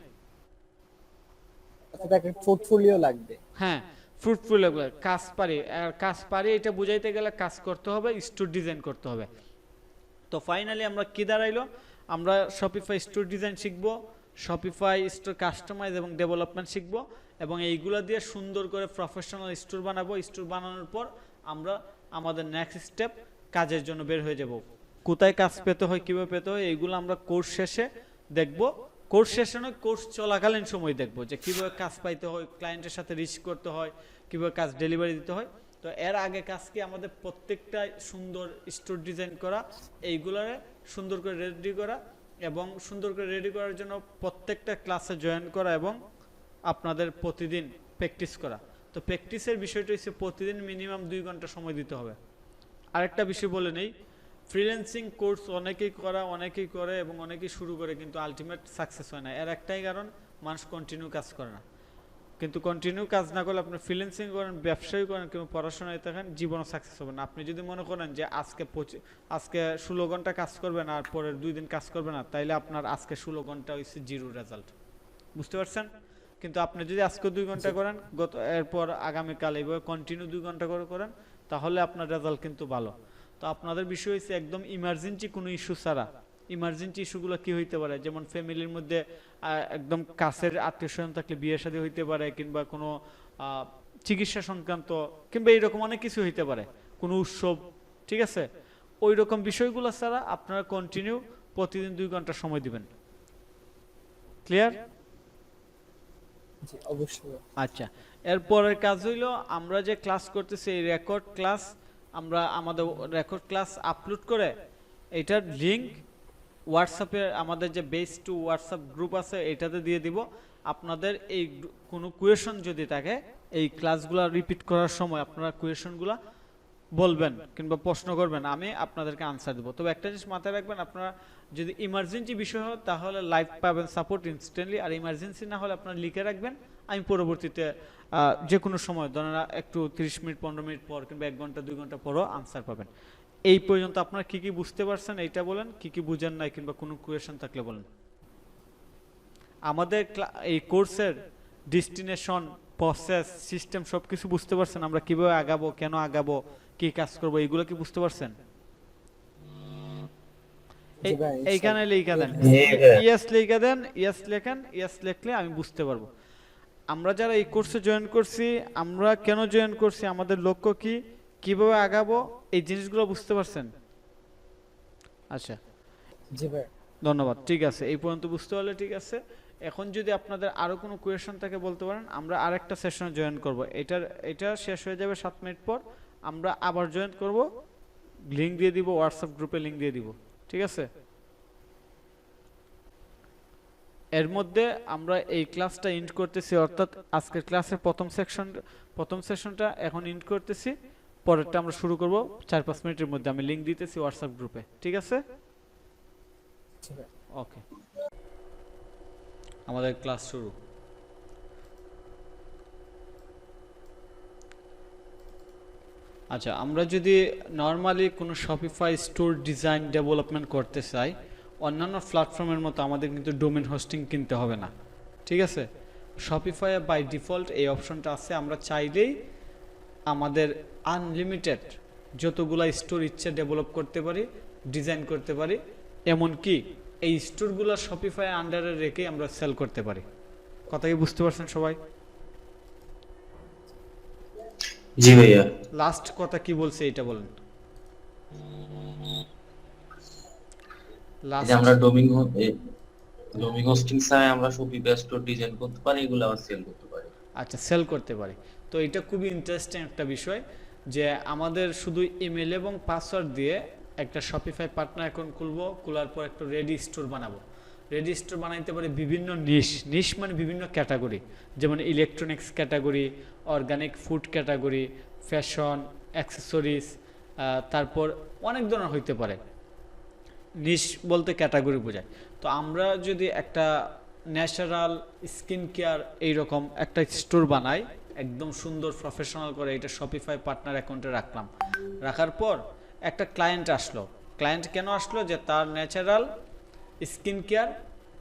আচ্ছা, একটা পোর্টফোলিও লাগবে। হ্যাঁ, ফ্রুটফুল লাগবে, কাজ পারি। আর কাজ পারি এটা বুঝাইতে গেলে কাজ করতে হবে, স্টোর ডিজাইন করতে হবে। তো ফাইনালি আমরা কি দাঁড়াইলো? আমরা শপিফাই স্টোর ডিজাইন শিখবো, শপিফাই স্টোর কাস্টমাইজ এবং ডেভেলপমেন্ট শিখবো, এবং এইগুলো দিয়ে সুন্দর করে প্রফেশনাল স্টোর বানাবো। স্টোর বানানোর পর আমরা আমাদের নেক্সট স্টেপ কাজের জন্য বের হয়ে যাব। কোথায় কাজ পেতে হয়, কীভাবে পেতে হয়, এইগুলো আমরা কোর্স শেষে দেখবো। কোর্স শেষে নয়, কোর্স চলাকালীন সময় দেখবো যে কীভাবে কাজ পাইতে হয়, ক্লায়েন্টের সাথে রিচ করতে হয়, কীভাবে কাজ ডেলিভারি দিতে হয়। তো এর আগে কাজকে আমাদের প্রত্যেকটা সুন্দর স্টোর ডিজাইন করা, এইগুলারে সুন্দর করে রেডি করা, এবং সুন্দর করে রেডি করার জন্য প্রত্যেকটা ক্লাসে জয়েন করা এবং আপনাদের প্রতিদিন প্র্যাকটিস করা। তো প্র্যাকটিসের বিষয়টা হচ্ছে প্রতিদিন মিনিমাম 2 ঘন্টা সময় দিতে হবে। আরেকটা বিষয় বলে নেই, ফ্রিল্যান্সিং কোর্স অনেকেই করে এবং অনেকেই শুরু করে, কিন্তু আলটিমেট সাকসেস হয় না। এর একটাই কারণ, মানুষ কন্টিনিউ কাজ করে না। কিন্তু কন্টিনিউ কাজ না করলে আপনি ফ্রিল্যান্সিং করেন, ব্যবসায়ী করেন কিংবা পড়াশোনায় থাকেন, জীবনে সাকসেস হবে না। আপনি যদি মনে করেন যে আজকে 16 ঘন্টা কাজ করবেন আর পরের 2 দিন কাজ করবে না, তাইলে আপনার আজকে 16 ঘন্টা হচ্ছে জিরো রেজাল্ট। বুঝতে পারছেন? কিন্তু আপনি যদি আজকে 2 ঘন্টা করেন, এরপর আগামীকাল এইভাবে কন্টিনিউ 2 ঘন্টা করে করেন, তাহলে আপনার রেজাল্ট কিন্তু ভালো। তো আপনাদের বিষয় হচ্ছে একদম ইমার্জেন্সি কোনো ইস্যু ছাড়া ইমার্জেন্সি ইস্যুগুলো কি হইতে পারে, যেমন ফ্যামিলির মধ্যে একদম কাছের আত্মীয় স্বজন থাকলে বিয়ে শাদী হইতে পারে, কিংবা কোনো চিকিৎসা সংক্রান্ত, কিংবা এইরকম অনেক কিছু হইতে পারে, কোনো উৎসব, ঠিক আছে? ওই রকম বিষয়গুলো ছাড়া আপনারা কন্টিনিউ প্রতিদিন 2 ঘন্টা সময় দিবেন। ক্লিয়ার? জি অবশ্যই। আচ্ছা, এরপরের কাজ হইলো আমরা যে ক্লাস করতেছি এই রেকর্ড ক্লাস, আমরা আমাদের রেকর্ড ক্লাস আপলোড করে এটার লিংক হোয়াটসঅ্যাপে, আমাদের যে বেস টু হোয়াটসঅ্যাপ গ্রুপ আছে এটাতে দিয়ে দিব। আপনাদের এই কোনো কোয়েশন যদি থাকে এই ক্লাসগুলো রিপিট করার সময় আপনারা কোয়েশনগুলো বলবেন কিংবা প্রশ্ন করবেন, আমি আপনাদেরকে আনসার দেবো। তবে একটা জিনিস মাথায় রাখবেন, আপনারা যদি ইমার্জেন্সি বিষয় হয় তাহলে লাইভ পাবেন সাপোর্ট ইনস্ট্যান্টলি, আর ইমার্জেন্সি না হলে আপনারা লিখে রাখবেন, আমি পরবর্তীতে যে কোনো সময় ধরেন একটু 30 মিনিট 15 মিনিট পর কিংবা 1 ঘন্টা 2 ঘন্টা পরও আনসার পাবেন। এই পর্যন্ত আপনারা কি কি বুঝতে পারছেন এইটা বলেন, কি কি বুঝেন নাই কিংবা কোনো কোয়েশন থাকলে বলেন। আমাদের এই কোর্সের ডেস্টিনেশন, প্রসেস, সিস্টেম সব কিছু বুঝতে পারছেন? আমরা কিভাবে আগাবো, কেন আগাবো, কি কাজ করবো, এইগুলো কি বুঝতে পারছেন? এইখানে লিখে দেন, ইয়েস লিখে দেন, ইয়েস লেখেন, ইয়েস লিখলে আমি বুঝতে পারবো। আমরা যারা এই কোর্সে জয়েন করছি, আমরা কেন জয়েন করছি, আমাদের লক্ষ্য কি, কিভাবে আগাবো, এই জিনিসগুলো বুঝতে পারছেন? আচ্ছা জি ভাই, ধন্যবাদ। ঠিক আছে, এই পর্যন্ত বুঝতে পারলে ঠিক আছে। এখন যদি আপনাদের আরো কোনো কোয়েশন থাকে বলতে পারেন, আমরা আরেকটা সেশনে জয়েন করব। এটা শেষ হয়ে যাবে 7 মিনিট পর, আমরা আবার জয়েন করব, লিংক দিয়ে দিব, হোয়াটসঅ্যাপ গ্রুপে লিংক দিয়ে দিব, ঠিক আছে? এর মধ্যে আমরা এই ক্লাসটা এন্ড করতেছি, অর্থাৎ আজকের ক্লাসের প্রথম সেশনটা এখন এন্ড করতেছি, পরেরটা আমরা শুরু করব 4-5 মিনিটের মধ্যে। আমি লিংক দিতেছি হোয়াটসঅ্যাপ গ্রুপে, ঠিক আছে? জি ভাই। ওকে, আমাদের ক্লাস শুরু। আচ্ছা, আমরা যদি নরমালি কোনো শপিফাই স্টোর ডিজাইন ডেভেলপমেন্ট করতে চাই, অন্যান্য প্ল্যাটফর্মের মতো আমাদের কিন্তু ডোমেন হোস্টিং কিনতে হবে না, ঠিক আছে? শপিফাইয়ে বাই ডিফল্ট এই অপশনটা আছে, আমরা চাইলেই আমাদের আনলিমিটেড যতগুলা স্টোর ইচ্ছে ডেভেলপ করতে পারি, ডিজাইন করতে পারি, এমনকি এই স্টোরগুলো শপিফাই আন্ডারে রেখে আমরা সেল করতে পারি। কথা কি বুঝতে পারছেন সবাই? জি ভাইয়া। লাস্ট কথা কি বলছে এটা বলেন। এই যে আমরা ডোমিং হোস্টিং ছাড়া আমরা শপিফাই স্টোর ডিজাইন করতে পারি, এগুলো আবার সেল করতে পারি। আচ্ছা, সেল করতে পারি। তো এটা খুবই ইন্টারেস্টিং একটা বিষয় যে আমাদের শুধু ইমেল এবং পাসওয়ার্ড দিয়ে একটা শপিফাই পার্টনার অ্যাকাউন্ট খুলবো, খোলার পর একটা রেডি স্টোর বানাবো। রেডি স্টোর বানাইতে পারে বিভিন্ন নিশ মানে বিভিন্ন ক্যাটাগরি, যেমন electronics category, organic food category, fashion, accessories, তারপর অনেক ধরনের হইতে পারে। নিশ বলতে ক্যাটাগরি বোঝায়। তো আমরা যদি একটা ন্যাচারাল স্কিন কেয়ার এইরকম একটা স্টোর বানাই, একদম সুন্দর প্রফেশনাল করে, এটা শপিফাই পার্টনার অ্যাকাউন্টে রাখলাম। রাখার পর একটা ক্লায়েন্ট আসলো। ক্লায়েন্ট কেন আসলো? যে তার ন্যাচারাল স্কিন কেয়ার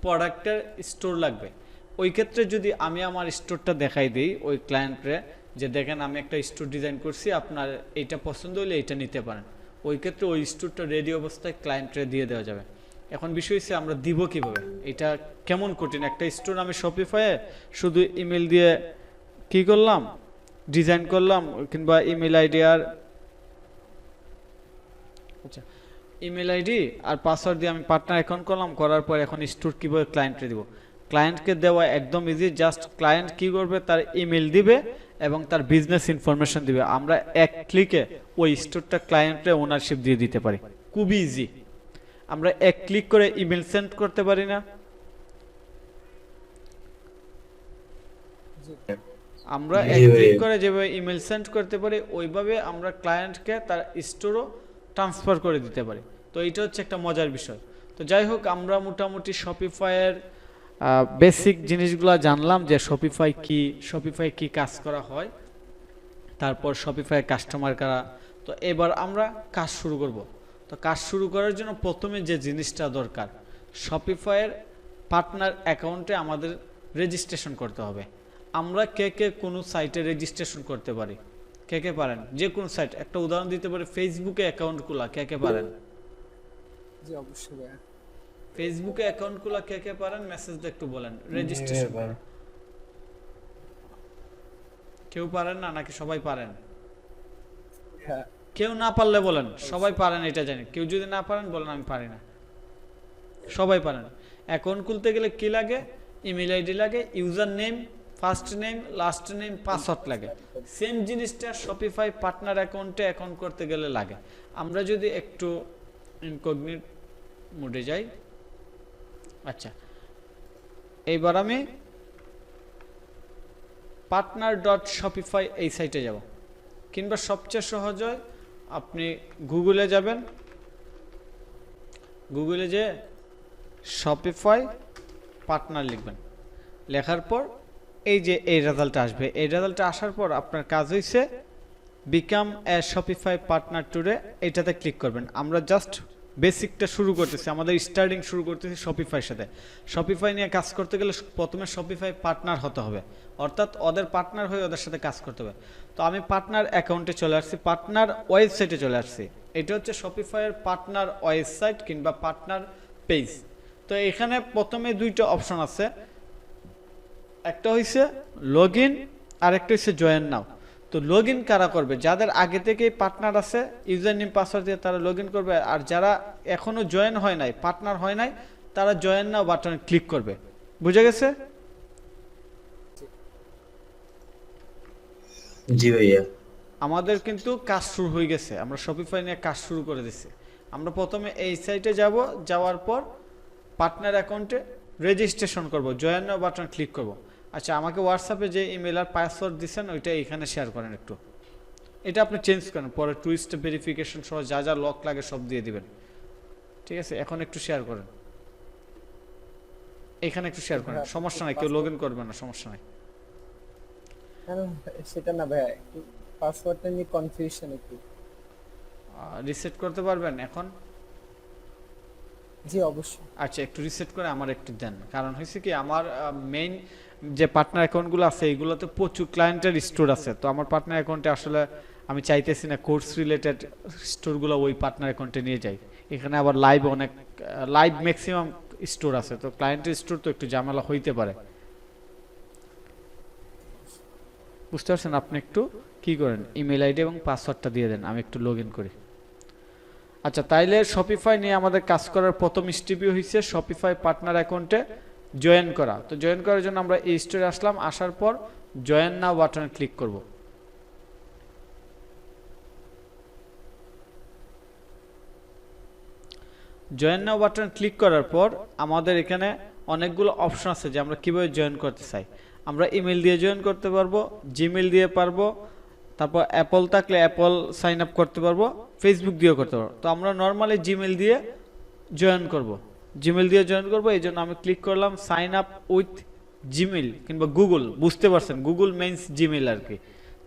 প্রোডাক্টের স্টোর লাগবে। ওই ক্ষেত্রে যদি আমি আমার স্টোরটা দেখাই দিই ওই ক্লায়েন্টরে, যে দেখেন আমি একটা স্টোর ডিজাইন করছি, আপনার এইটা পছন্দ হলে এইটা নিতে পারেন, ওই ক্ষেত্রে ওই স্টোরটা রেডি অবস্থায় ক্লায়েন্টরে দিয়ে দেওয়া যাবে। এখন বিষয় হচ্ছে আমরা দিব কিভাবে, এটা কেমন কঠিন। একটা স্টোর আমি শপিফাইয়ে শুধু ইমেল দিয়ে কি করলাম, ডিজাইন করলাম, কিংবা ইমেল আইডি আর আচ্ছা ইমেল আইডি আর পাসওয়ার্ড দিয়ে আমি পার্টনার অ্যাকাউন্ট করলাম, করার পর এখন স্টোর কীভাবে ক্লায়েন্টকে দিব। ক্লায়েন্টকে দেওয়া একদম ইজি, জাস্ট ক্লায়েন্ট কী করবে, তার ইমেল দিবে এবং তার বিজনেস ইনফরমেশন দিবে, আমরা এক ক্লিকে ওই স্টোরটা ক্লায়েন্টে ওনারশিপ দিয়ে দিতে পারি। খুবই ইজি। আমরা এক ক্লিক করে ইমেল সেন্ড করতে পারি না? আমরা এক ক্লিক করে যেভাবে ইমেল সেন্ড করতে পারি, ওইভাবে আমরা ক্লায়েন্টকে তার স্টোরও ট্রান্সফার করে দিতে পারি। তো এইটা হচ্ছে একটা মজার বিষয়। তো যাই হোক, আমরা মোটামুটি শপিফাইয়ের বেসিক জিনিসগুলো জানলাম, যে শপিফাই কি কাজ করা হয়, তারপর শপিফাই কাস্টমার কারা। তো এবার আমরা কাজ শুরু করব। তো কাজ শুরু করার জন্য প্রথমে যে জিনিসটা দরকার, শপিফাইয়ের পার্টনার অ্যাকাউন্টে আমাদের রেজিস্ট্রেশন করতে হবে। আমরা কে কোনো সাইটে রেজিস্ট্রেশন করতে পারি? কে পারেন? যে কোনো সাইট, একটা উদাহরণ দিতে পারি, ফেসবুকে অ্যাকাউন্ট খোলা কে পারেন? জি অবশ্যই ভাই। ফেসবুকে অ্যাকাউন্ট খোলা কে কে পারেন মেসেজটা একটু বলেন রেজিস্ট্রেশন কেউ পারেন না নাকি সবাই পারেন হ্যাঁ কেউ না পারলে বলেন সবাই পারেন এটা জানি কেউ যদি না পারেন বলেন আমি পারি না সবাই পারেন অ্যাকাউন্ট খুলতে গেলে কি লাগে ইমেল আইডি লাগে user name first name last name password লাগে সেম জিনিসটা শপিফাই পার্টনার অ্যাকাউন্টে অ্যাকাউন্ট করতে গেলে লাগে আমরা যদি একটু ইনকগনিট মোডে যাই আচ্ছা এইবার আমি partner.shopify এই সাইটে যাব কিংবা সবচেয়ে সহজ হয় আপনি গুগলে যাবেন গুগলে যে শপিফাই পার্টনার লিখবেন লেখার পর এই যে এই রেজাল্টটা আসবে এই রেজাল্টটা আসার পর আপনার কাজ হইছে become a Shopify partner today এটাতে ক্লিক করবেন আমরা জাস্ট বেসিকটা শুরু করতেছি আমাদের স্টার্টিং শুরু করতেছি শপিফাইয়ের সাথে শপিফাই নিয়ে কাজ করতে গেলে প্রথমে শপিফাই পার্টনার হতে হবে অর্থাৎ ওদের পার্টনার হয়ে ওদের সাথে কাজ করতে হবে তো আমি পার্টনার অ্যাকাউন্টে চলে আসছি পার্টনার ওয়েবসাইটে চলে আসছি এটা হচ্ছে শপিফাইয়ের পার্টনার ওয়েবসাইট কিংবা পার্টনার পেজ তো এখানে প্রথমে দুইটা অপশন আছে একটা হইছে লগ ইন আর একটা হইছে জয়েন নাও তো লগ ইন কারা করবে যাদের আগে থেকেই পার্টনার আছে ইউজার নেম পাসওয়ার্ড দিয়ে তারা লগ ইন করবে আর যারা এখনো জয়েন হয় নাই পার্টনার হয় নাই তারা জয়েন নাও বাটনে ক্লিক করবে বুঝে গেছে জি ভাইয়া আমাদের কিন্তু কাজ শুরু হয়ে গেছে আমরা শপিফাই নিয়ে কাজ শুরু করে দিছি আমরা প্রথমে এই সাইটে যাব যাওয়ার পর পার্টনার অ্যাকাউন্টে রেজিস্ট্রেশন করব জয়েন নাও বাটন ক্লিক করব আচ্ছা আমাকে হোয়াটসঅ্যাপে যে ইমেল আর পাসওয়ার্ড দিবেন ওইটা এখানে শেয়ার করেন একটু এটা আপনি চেঞ্জ করেন পরে টু স্টেপ ভেরিফিকেশন সহ যা যা লক লাগে সব দিয়ে দিবেন ঠিক আছে এখন একটু শেয়ার করেন এখানে একটু শেয়ার করেন সমস্যা নাই কেউ লগ ইন করবে না সমস্যা নাই সেটা না ভাই একটু পাসওয়ার্ডটা নিয়ে কনফিউশন একটু রিসেট করতে পারবেন এখন জি অবশ্যই আচ্ছা একটু রিসেট করে আমার একটু দেন কারণ হয়েছে কি আমার মেইন যে পার্টনার অ্যাকাউন্টগুলো আছে এইগুলোতে প্রচুর ক্লায়েন্টের স্টোর আছে তো আমার পার্টনার অ্যাকাউন্টে আসলে আমি চাইতেছি না কোর্স রিলেটেড স্টোরগুলো ওই পার্টনার অ্যাকাউন্টে নিয়ে যাই এখানে আবার লাইভ অনেক লাইভ ম্যাক্সিমাম স্টোর আছে তো ক্লায়েন্টের স্টোর তো একটু ঝামেলা হইতে পারে বুঝতে পারছেন আপনি একটু কি করেন ইমেল আইডি এবং পাসওয়ার্ডটা দিয়ে দেন আমি একটু লগ ইন করি আচ্ছা তাইলে শপিফাই নিয়ে আমাদের কাজ করার প্রথম স্টেপই হয়েছে শপিফাই পার্টনার অ্যাকাউন্টে জয়েন করা তো জয়েন করার জন্য আমরা এই স্টোরে আসলাম আসার পর জয়েন নাও বাটনে ক্লিক করব জয়েন নাও বাটন ক্লিক করার পর আমাদের এখানে অনেকগুলো অপশন আছে যে আমরা কিভাবে জয়েন করতে চাই আমরা ইমেল দিয়ে জয়েন করতে পারবো জিমেল দিয়ে পারবো তারপর অ্যাপল থাকলে অ্যাপল সাইন আপ করতে পারবো ফেসবুক দিয়েও করতে পারবো তো আমরা নর্মালি জিমেল দিয়ে জয়েন করব জিমেল দিয়ে জয়েন করব এই জন্য আমি ক্লিক করলাম সাইন আপ উইথ জিমেল কিংবা গুগল বুঝতে পারছেন গুগল মেইনস জিমেল আর কি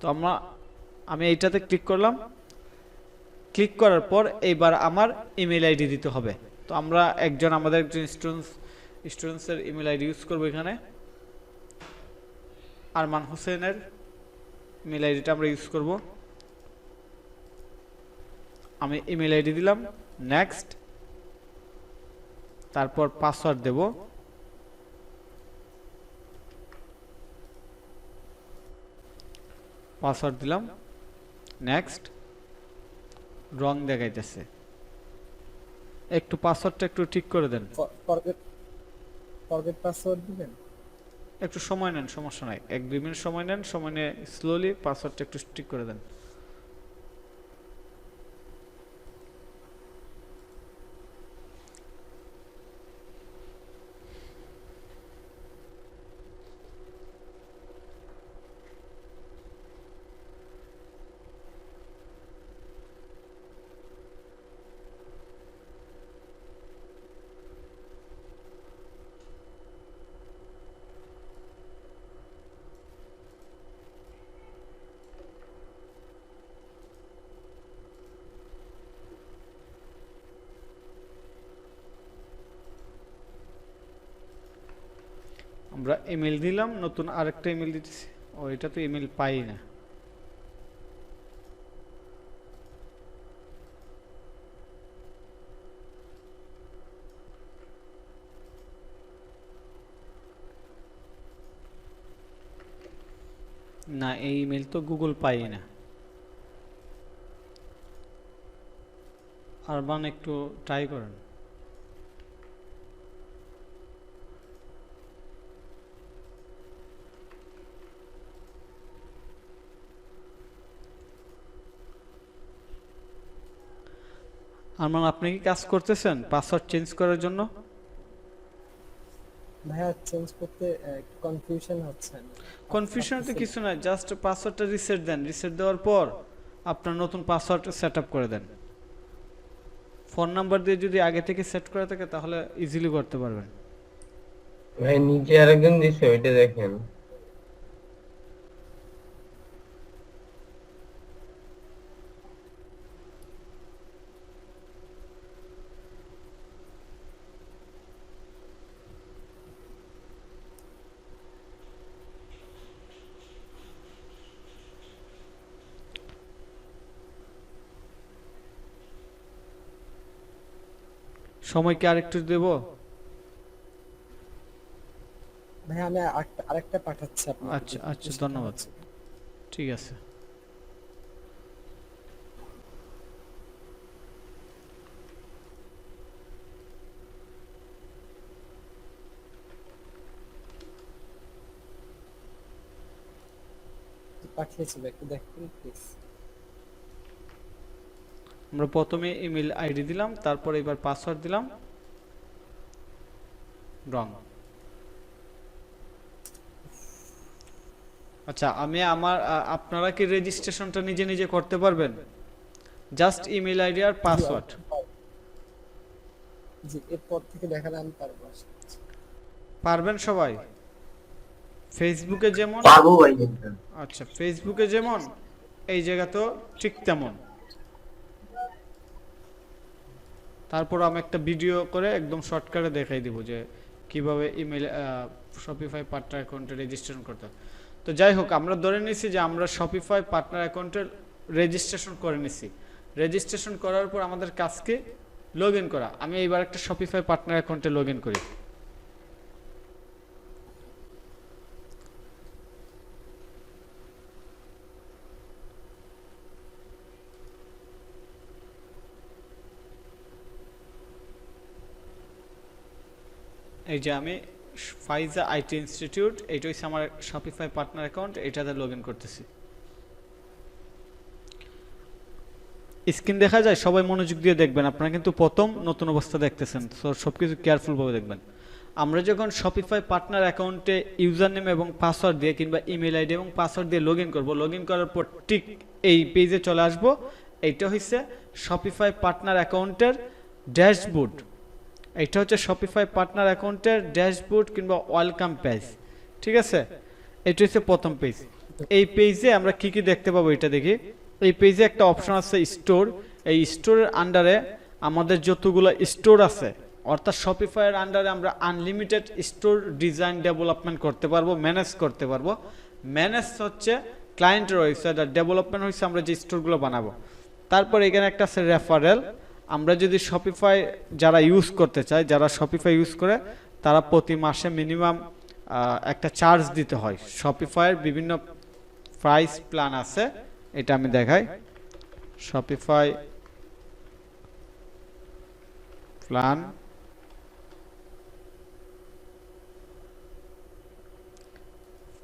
তো আমি এইটাতে ক্লিক করলাম ক্লিক করার পর এইবার আমার ইমেল আইডি দিতে হবে তো আমরা আমাদের একজন স্টুডেন্টসের ইমেল আইডি ইউজ করবো এখানে আরমান হোসেনের ইমেল আইডিটা আমরা ইউজ করব আমি ইমেল আইডি দিলাম নেক্সট তারপর পাসওয়ার্ড দেব পাসওয়ার্ড দিলাম নেক্সট রং দেখাইতেছে একটু পাসওয়ার্ডটা একটু ঠিক করে দেন ফরগেট পাসওয়ার্ড দিবেন একটু সময় নেন সমস্যা নাই 1-2 মিনিট সময় নেন সময় নিয়ে স্লোলি পাসওয়ার্ডটা একটু ঠিক করে দেন আমরা ইমেল দিলাম নতুন আরেকটা ইমেল দিতেছি ও এটা তো ইমেল পাই না না, এই ইমেল তো গুগল পাই না। আরবান একটু ট্রাই করেন। আরমান, আপনি কি কাজ করতেছেন পাসওয়ার্ড চেঞ্জ করার জন্য? ভাইয়া চেঞ্জ করতে একটু কনফিউশন হচ্ছে। কনফিউশন তো কিছু না, জাস্ট পাসওয়ার্ডটা রিসেট দেন। রিসেট দেওয়ার পর আপনার নতুন পাসওয়ার্ড সেট আপ করে দেন। ফোন নাম্বার দিয়ে যদি আগে থেকে সেট করা থাকে তাহলে ইজিলি করতে পারবেন। ভাই নিচে আরেকজন দিছে, ওইটা দেখেন। সময় কি আরেকটু দেব? ভাইয়া আমি আরেকটা পাঠাচ্ছি আপনাকে। আচ্ছা আচ্ছা, ধন্যবাদ। ঠিক আছে। পাঠিয়েছি, একটু দেখুন প্লিজ। আমরা প্রথমে ইমেল আইডি দিলাম, তারপর এবার পাসওয়ার্ড দিলাম। রং। আচ্ছা, আমি আপনারা কি রেজিস্ট্রেশনটা নিজে নিজে করতে পারবেন? জাস্ট ইমেল আইডি আর পাসওয়ার্ড। জি, এরপর থেকে দেখালে আমি পারবো। পারবেন সবাই? ফেসবুকে যেমন, পারবো ভাই কিন্তু। আচ্ছা, ফেসবুকে যেমন এই জায়গাতেও ঠিক তেমন। তারপর আমি একটা ভিডিও করে একদম শর্টকাটে দেখাই দিব যে কিভাবে ইমেল শপিফাই পার্টনার অ্যাকাউন্টে রেজিস্ট্রেশন করতে হয়। তো যাই হোক, আমরা ধরে নিছি যে আমরা শপিফাই পার্টনার অ্যাকাউন্টের রেজিস্ট্রেশন করে নিছি। রেজিস্ট্রেশন করার পর আমাদের কাজকে লগ ইন করা। আমি এইবার একটা শপিফাই পার্টনার অ্যাকাউন্টে লগ ইন করি। এই যে আমি ফাইজা আইটি ইনস্টিটিউট, এইটা হচ্ছে আমার শপিফাই পার্টনার অ্যাকাউন্ট, এটাতে লগ ইন করতেছি। স্ক্রিন দেখা যায়? সবাই মনোযোগ দিয়ে দেখবেন, আপনারা কিন্তু প্রথম নতুন অবস্থা দেখতেছেন, তো সবকিছু কেয়ারফুলভাবে দেখবেন। আমরা যখন শপিফাই পার্টনার অ্যাকাউন্টে ইউজার নেম এবং পাসওয়ার্ড দিয়ে কিংবা ইমেল আইডি এবং পাসওয়ার্ড দিয়ে লগ ইন করবো, লগ ইন করার পর ঠিক এই পেজে চলে আসবো। এইটা হচ্ছে শপিফাই পার্টনার অ্যাকাউন্টের ড্যাশবোর্ড। এটা হচ্ছে শপিফাই পার্টনার অ্যাকাউন্টের ড্যাশবোর্ড কিংবা ওয়েলকাম পেজ। ঠিক আছে, এটা হচ্ছে প্রথম পেজ। এই পেজে আমরা কি কি দেখতে পাবো এটা দেখি। এই পেজে একটা অপশন আছে স্টোর। এই স্টোরের আন্ডারে আমাদের যতগুলো স্টোর আছে, অর্থাৎ শপিফাইয়ের আন্ডারে আমরা আনলিমিটেড স্টোর ডিজাইন ডেভেলপমেন্ট করতে পারবো, ম্যানেজ করতে পারবো। ম্যানেজ হচ্ছে ক্লায়েন্টের ওয়েবসাইট, আর ডেভেলপমেন্ট হচ্ছে আমরা যে স্টোরগুলো বানাবো। তারপর এখানে একটা আছে রেফারেল। আমরা যদি শপিফাই যারা ইউজ করতে চায়, যারা শপিফাই ইউজ করে, তারা প্রতি মাসে মিনিমাম একটা চার্জ দিতে হয়। শপিফাইয়ের বিভিন্ন প্রাইস প্ল্যান আছে, এটা আমি দেখাই। Shopify plan,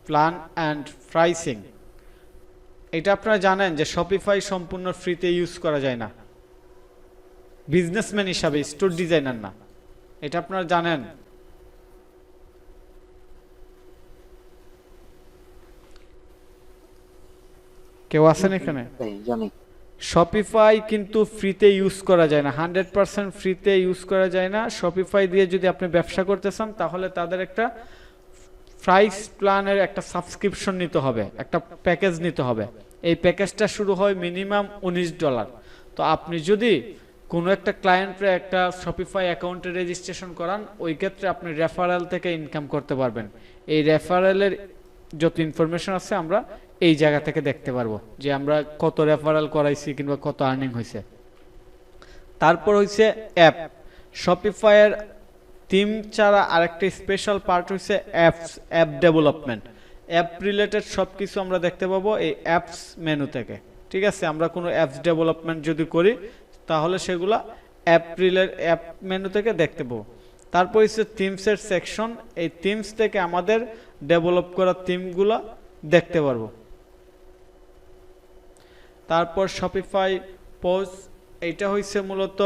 plan and pricing. এটা আপনারা জানেন যে শপিফাই সম্পূর্ণ ফ্রিতে ইউজ করা যায় না, বিজনেসম্যান হিসাবে, স্টোর ডিজাইনার না। এটা আপনারা জানেন। কেউ আছেন এখানে? জানি। শপিফাই কিন্তু ফ্রিতে ইউজ করা যায় না, 100% ফ্রিতে ইউজ করা যায় না। শপিফাই দিয়ে যদি আপনি ব্যবসা করতে চান তাহলে তাদের একটা প্রাইস প্ল্যানের একটা সাবস্ক্রিপশন নিতে হবে, একটা প্যাকেজ নিতে হবে। এই প্যাকেজটা শুরু হয় মিনিমাম $19। তো আপনি যদি কোনো একটা ক্লায়েন্টরে একটা শপিফাই অ্যাকাউন্টে রেজিস্ট্রেশন করান, ওই ক্ষেত্রে আপনি রেফারেল থেকে ইনকাম করতে পারবেন। এই রেফারেলের যত ইনফরমেশন আছে আমরা এই জায়গা থেকে দেখতে পারবো যে আমরা কত রেফারেল করাইছি কিংবা কত আর্নিং হয়েছে। তারপর হচ্ছে অ্যাপ। শপিফাইয়ের থিম ছাড়া আরেকটা স্পেশাল পার্ট হচ্ছে অ্যাপ ডেভেলপমেন্ট। অ্যাপ রিলেটেড সব কিছু আমরা দেখতে পাবো এই অ্যাপস মেনু থেকে। ঠিক আছে, আমরা কোনো অ্যাপস ডেভেলপমেন্ট যদি করি তাহলে সেগুলা অ্যাপ মেনু থেকে দেখতে পাবো। তারপর হচ্ছে থিমসের সেকশন, এই থিমস থেকে আমাদের ডেভেলপ করা থিমগুলো দেখতে পারবো। তারপর শপিফাই পোজ, এইটা হইছে মূলত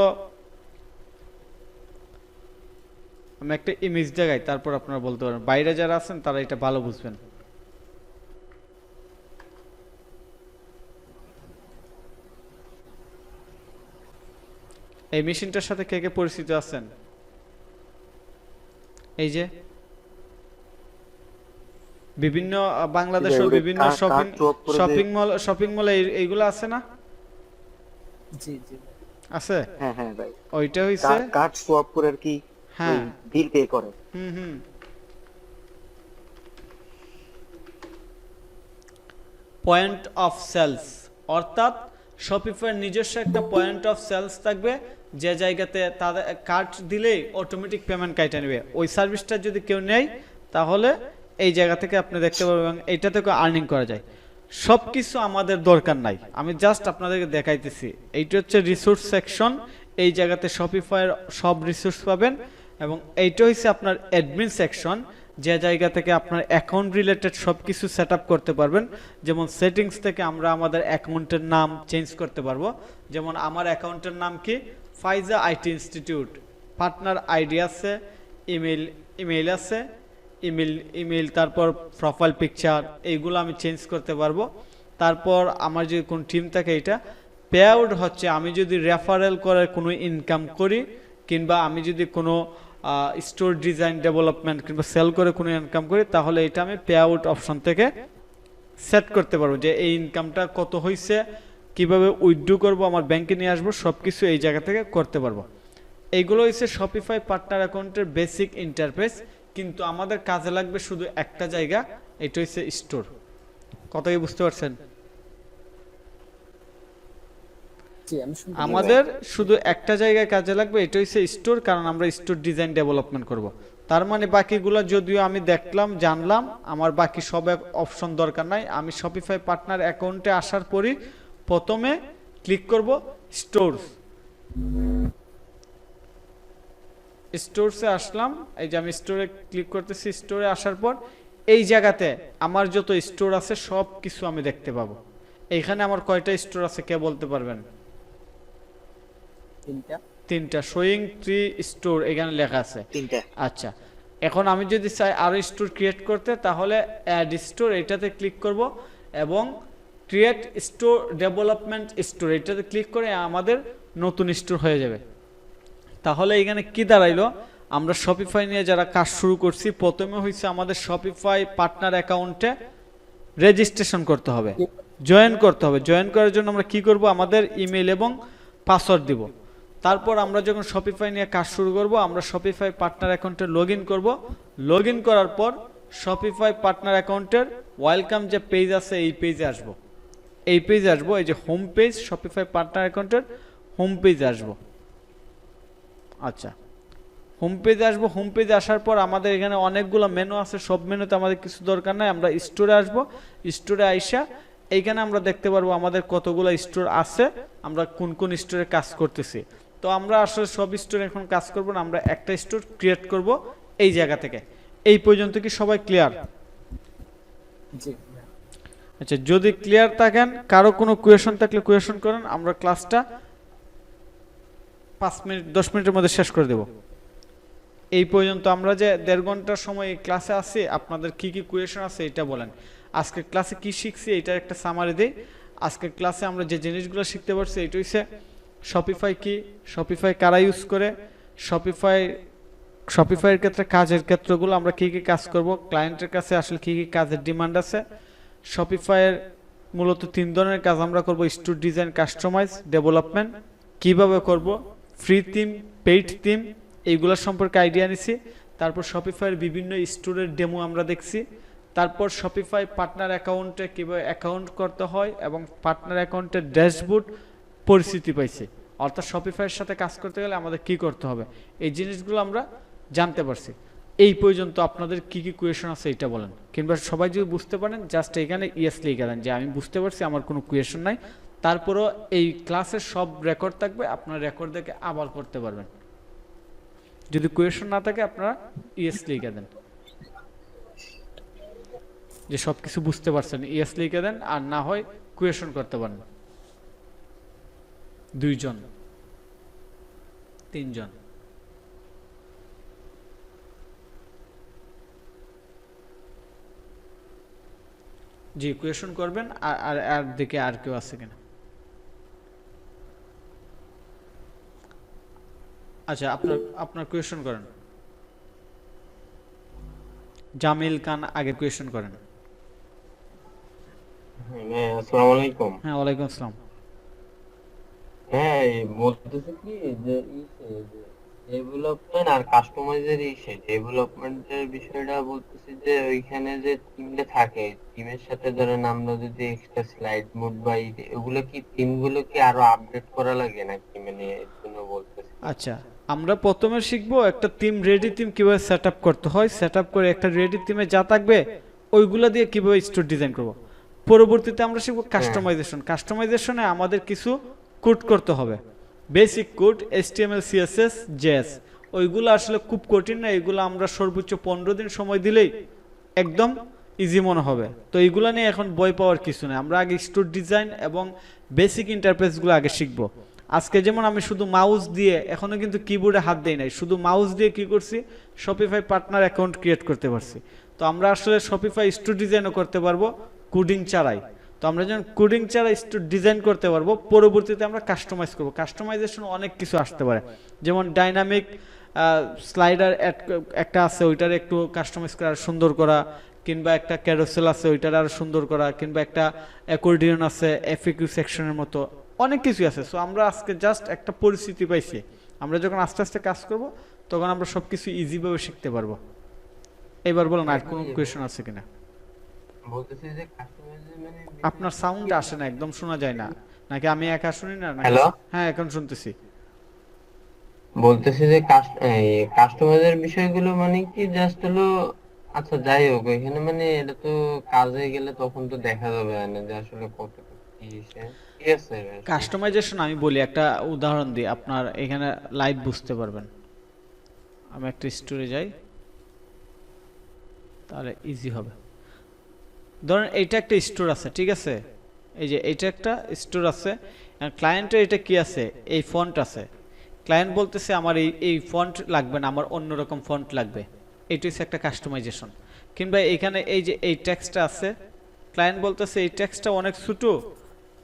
আমি একটা ইমেজ দেখাই, তারপর আপনারা বলতে পারেন, বাইরে যারা আছেন তারা এটা ভালো বুঝবেন। এই মেশিনটার সাথে কে কে পরিচিত আছেন? এই যে বিভিন্ন বাংলাদেশের বিভিন্ন শপিং মল এইগুলো আছে না? জি জি আছে। হ্যাঁ হ্যাঁ ভাই, ওইটা হইছে কার্ড সোয়াপ করে আর কি হ্যাঁ বিল পে করে। পয়েন্ট অফ সেলস, অর্থাৎ শপিফাই নিজস্ব একটা পয়েন্ট অফ সেলস থাকবে, যে জায়গাতে তাদের কার্ড দিলেই অটোমেটিক পেমেন্ট কাইটা নেবে। ওই সার্ভিসটা যদি কেউ নেয় তাহলে এই জায়গা থেকে আপনি দেখতে পাবেন এবং এইটা থেকে আর্নিং করা যায়। সব কিছু আমাদের দরকার নাই, আমি জাস্ট আপনাদেরকে দেখাইতেছি। এইটা হচ্ছে রিসোর্স সেকশন, এই জায়গাতে শপিফাইয়ের সব রিসোর্স পাবেন। এবং এইটা হচ্ছে আপনার অ্যাডমিন সেকশন, যে জায়গা থেকে আপনার অ্যাকাউন্ট রিলেটেড সব কিছু সেট আপ করতে পারবেন। যেমন সেটিংস থেকে আমরা আমাদের অ্যাকাউন্টের নাম চেঞ্জ করতে পারবো। যেমন আমার অ্যাকাউন্টের নাম কি, ফাইজা আইটি ইনস্টিটিউট, পার্টনার আইডি আছে, ইমেইল আছে, ইমেইল তারপর প্রোফাইল পিকচার, এইগুলো আমি চেঞ্জ করতে পারবো। তারপর আমার যদি কোন টিম থাকে, এটা পে আউট হচ্ছে আমি যদি রেফারেল করে কোনো ইনকাম করি, কিংবা আমি যদি কোনো স্টোর ডিজাইন ডেভেলপমেন্ট কিংবা সেল করে কোনো ইনকাম করি, তাহলে এটা আমি পে আউট অপশন থেকে সেট করতে পারবো যে এই ইনকামটা কত হয়েছে, কিভাবে উইথড্র করব, আমার ব্যাংকে নিয়ে আসবো, সব কিছু এই জায়গা থেকে করতে পারবো। এইগুলো হচ্ছে শপিফাই পার্টনার অ্যাকাউন্টের বেসিক ইন্টারফেস। কিন্তু আমাদের কাজে লাগবে শুধু একটা জায়গা, এটা হচ্ছে স্টোর। কথা কি বুঝতে পারছেন? আমাদের শুধু একটা জায়গায় কাজে লাগবে, এটা হচ্ছে স্টোর, কারণ আমরা স্টোর ডিজাইন ডেভেলপমেন্ট করব। তার মানে বাকিগুলো যদিও আমি দেখলাম জানলাম, আমার বাকি সব অপশন দরকার নাই। আমি শপিফাই পার্টনার অ্যাকাউন্টে আসার পরই প্রথমে ক্লিক করব স্টোরস। স্টোরসে আসলাম, এই যে আমি স্টোরে ক্লিক করতেছি। স্টোরে আসার পর এই জায়গাতে আমার যত স্টোর আছে সব কিছু আমি দেখতে পাবো। এইখানে আমার কয়টা স্টোর আছে কে বলতে পারবেন? তিনটা। শোয়িং 3 স্টোর এখানে লেখা আছে। আচ্ছা, এখন আমি যদি চাই আরো স্টোর ক্রিয়েট করতে, তাহলে অ্যাড স্টোর এটাতে ক্লিক করব এবং ক্রিয়েট স্টোর ডেভেলপমেন্ট স্টোর এটাতে ক্লিক করে আমাদের নতুন স্টোর হয়ে যাবে। তাহলে এখানে কি দাঁড়াইলো, আমরা শপিফাই নিয়ে যারা কাজ শুরু করছি, প্রথমে হয়েছে আমাদের শপিফাই পার্টনার অ্যাকাউন্টে রেজিস্ট্রেশন করতে হবে, জয়েন করতে হবে। জয়েন করার জন্য আমরা কি করব, আমাদের ইমেল এবং পাসওয়ার্ড দিব। তারপর আমরা যখন শপিফাই নিয়ে কাজ শুরু করব, আমরা শপিফাই পার্টনার অ্যাকাউন্টে লগ ইন করবো। লগ ইন করার পর শপিফাই পার্টনার অ্যাকাউন্টের ওয়েলকাম যে পেজ আছে এই পেজে আসবো। এই পেজে আসবো, এই যে হোম পেজ, শপিফাই পার্টনার অ্যাকাউন্টের হোম পেজে আসবো। আচ্ছা, হোম পেজে আসবো। হোম পেজে আসার পর আমাদের এখানে অনেকগুলো মেনু আছে, সব মেনুতে আমাদের কিছু দরকার নাই। আমরা স্টোরে আসবো। স্টোরে আইসা এইখানে আমরা দেখতে পারবো আমাদের কতগুলো স্টোর আছে, আমরা কোন কোন স্টোরে কাজ করতেছি। তো আমরা আসলে সব স্টোরে এখন কাজ করব না, আমরা একটা স্টোর ক্রিয়েট করব এই জায়গা থেকে। এই পর্যন্ত কি সবাই ক্লিয়ার? জি। আচ্ছা, যদি ক্লিয়ার থাকেন, কারো কোনো কোয়েশন থাকলে কোয়েশন করেন, আমরা ক্লাসটা 5 মিনিট 10 মিনিটের মধ্যে শেষ করে দেব। এই পর্যন্ত আমরা যে 1.5 ঘন্টার সময় এই ক্লাসে আছি, আপনাদের কি কি কোয়েশন আছে এটা বলেন। আজকের ক্লাসে কি শিখছি এটার একটা সামারি দেই। আজকের ক্লাসে আমরা যে জিনিসগুলো শিখতে পারছি এটা হচ্ছে শপিফাই কি, শপিফাই কারা ইউজ করে, শপিফাইয়ের ক্ষেত্রে কাজের ক্ষেত্রগুলো আমরা কি কি কাজ করব, ক্লায়েন্টের কাছে আসলে কি কি কাজের ডিমান্ড আছে। শপিফাইয়ের মূলত 3 ধরনের কাজ আমরা করব, স্টোর ডিজাইন, কাস্টমাইজ, ডেভেলপমেন্ট। কিভাবে করব, ফ্রি থিম, পেইড থিম, এইগুলো সম্পর্কে আইডিয়া নিছি। তারপর শপিফাইয়ের বিভিন্ন স্টোরের ডেমো আমরা দেখছি। তারপর শপিফাই পার্টনার অ্যাকাউন্টে কীভাবে অ্যাকাউন্ট করতে হয় এবং পার্টনার অ্যাকাউন্টের ড্যাশবোর্ড পরিস্থিতি পাইছি, অর্থাৎ শপিফাইয়ের সাথে কাজ করতে গেলে আমাদের কি করতে হবে, এই জিনিসগুলো আমরা জানতে পারছি। এই পর্যন্ত আপনাদের কি কি কোয়েশন আছে এটা বলেন, কিংবা সবাই যদি বুঝতে পারেন জাস্ট এখানে ইয়েস লিখে দেন যে আমি বুঝতে পারছি, আমার কোনো কোয়েশন নাই। তারপরও এই ক্লাসের সব রেকর্ড থাকবে, আপনার রেকর্ড দেখে আবার করতে পারবেন। যদি কোয়েশন না থাকে আপনারা ইয়েস লিখে দেন যে সব কিছু বুঝতে পারছেন, ইয়েস লিখে দেন। আর না হয় কোয়েশন করতে পারেন 2 জন 3 জন। জি কোয়েশন করবেন। আর দিকে আর কেউ আছে কিনা? আচ্ছা আপনার কোয়েশন করেন। জামিল খান আগে কোয়েশন করেন। হ্যাঁ, আসসালামু আলাইকুম। হ্যাঁ ওয়ালাইকুম আসসালাম। হ্যাঁ, এই বলতেছে কি যে ডেভেলপমেন্ট আর কাস্টমাইজের ডেভেলপমেন্টের বিষয়টা বলতেছি যে ওইখানে যে টিমটা থাকে, টিমের সাথে ধরেন আমরা যদি এক্সট্রা স্লাইড মোড বা এগুলো কি টিমগুলো কি আরো আপডেট করা লাগে নাকি, মানে এর জন্য বলতেছি। আচ্ছা আমরা প্রথমে শিখবো একটা টিম, রেডি টিম কিভাবে সেট আপ করতে হয়। সেট আপ করে একটা রেডি টিমে যা থাকবে ওইগুলা দিয়ে কিভাবে স্টোর ডিজাইন করব। পরবর্তীতে আমরা শিখবো কাস্টমাইজেশন। কাস্টমাইজেশনে আমাদের কিছু কোড করতে হবে, basic code HTML CSS JS। ওইগুলো আসলে খুব কঠিন না, এগুলো আমরা সর্বোচ্চ 15 দিন সময় দিলেই একদম ইজি মনে হবে। তো এইগুলো নিয়ে এখন বই পাওয়ার কিছু নেই, আমরা আগে স্টোর ডিজাইন এবং বেসিক ইন্টারফেসগুলো আগে শিখবো। আজকে যেমন আমি শুধু মাউস দিয়ে, এখনো কিন্তু কিবোর্ডে হাত দেই নাই, শুধু মাউস দিয়ে কি করছি, শপিফাই পার্টনার অ্যাকাউন্ট ক্রিয়েট করতে পারছি। তো আমরা আসলে শপিফাই স্টোর ডিজাইনও করতে পারবো কোডিং ছাড়াই। তো আমরা যখন কোডিং ছাড়া স্টোর ডিজাইন করতে পারবো, পরবর্তীতে আমরা কাস্টমাইজ করবো। কাস্টমাইজেশন অনেক কিছু আসতে পারে, যেমন ডাইনামিক স্লাইডার একটা আছে, ওইটার একটু কাস্টমাইজ করা, সুন্দর করা, কিংবা একটা ক্যারোসেল আছে ওইটার আরো সুন্দর করা, কিংবা একটা অ্যাকর্ডিয়ন আছে FAQ সেকশনের মতো, অনেক কিছু আছে। সো আমরা আজকে জাস্ট একটা পরিস্থিতি পাইছি, আমরা যখন আস্তে আস্তে কাজ করব তখন আমরা সবকিছু ইজিভাবে শিখতে পারবো। এবার বলেন আর কোনো কোয়েশ্চেন আছে কিনা? বলতেছি যে কাস্টমাইজের মানে আপনার সাউন্ড আসে না, একদম শোনা যায় না, নাকি আমি একা শুনি না? হ্যালো, হ্যাঁ এখন শুনতেছি। বলতেছি যে কাস্টমাইজের বিষয়গুলো মানে কি জাস্ট হলো, আচ্ছা যাই হোক, এখানে মানে এটা তো কাজে গেলে তখন তো দেখা যাবে না যে আসলে কতটুকু কি ঠিক আছে। কাস্টমাইজেশন আমি বলি, একটা উদাহরণ দিই, আপনার এখানে লাইভ বুঝতে পারবেন। আমি একটা স্টোরে যাই, তাহলে ইজি হবে। ধরেন এইটা একটা স্টোর আছে, ঠিক আছে, এই যে এইটা একটা স্টোর আছে, ক্লায়েন্টের এটা কি আছে, এই ফন্ট আছে। ক্লায়েন্ট বলতেছে আমার এই ফন্ট লাগবে না, আমার অন্যরকম ফন্ট লাগবে। এটা হচ্ছে একটা কাস্টমাইজেশন। কিংবা এখানে এই যে এই টেক্সটটা আছে, ক্লায়েন্ট বলতেছে এই টেক্সটটা অনেক ছোটো,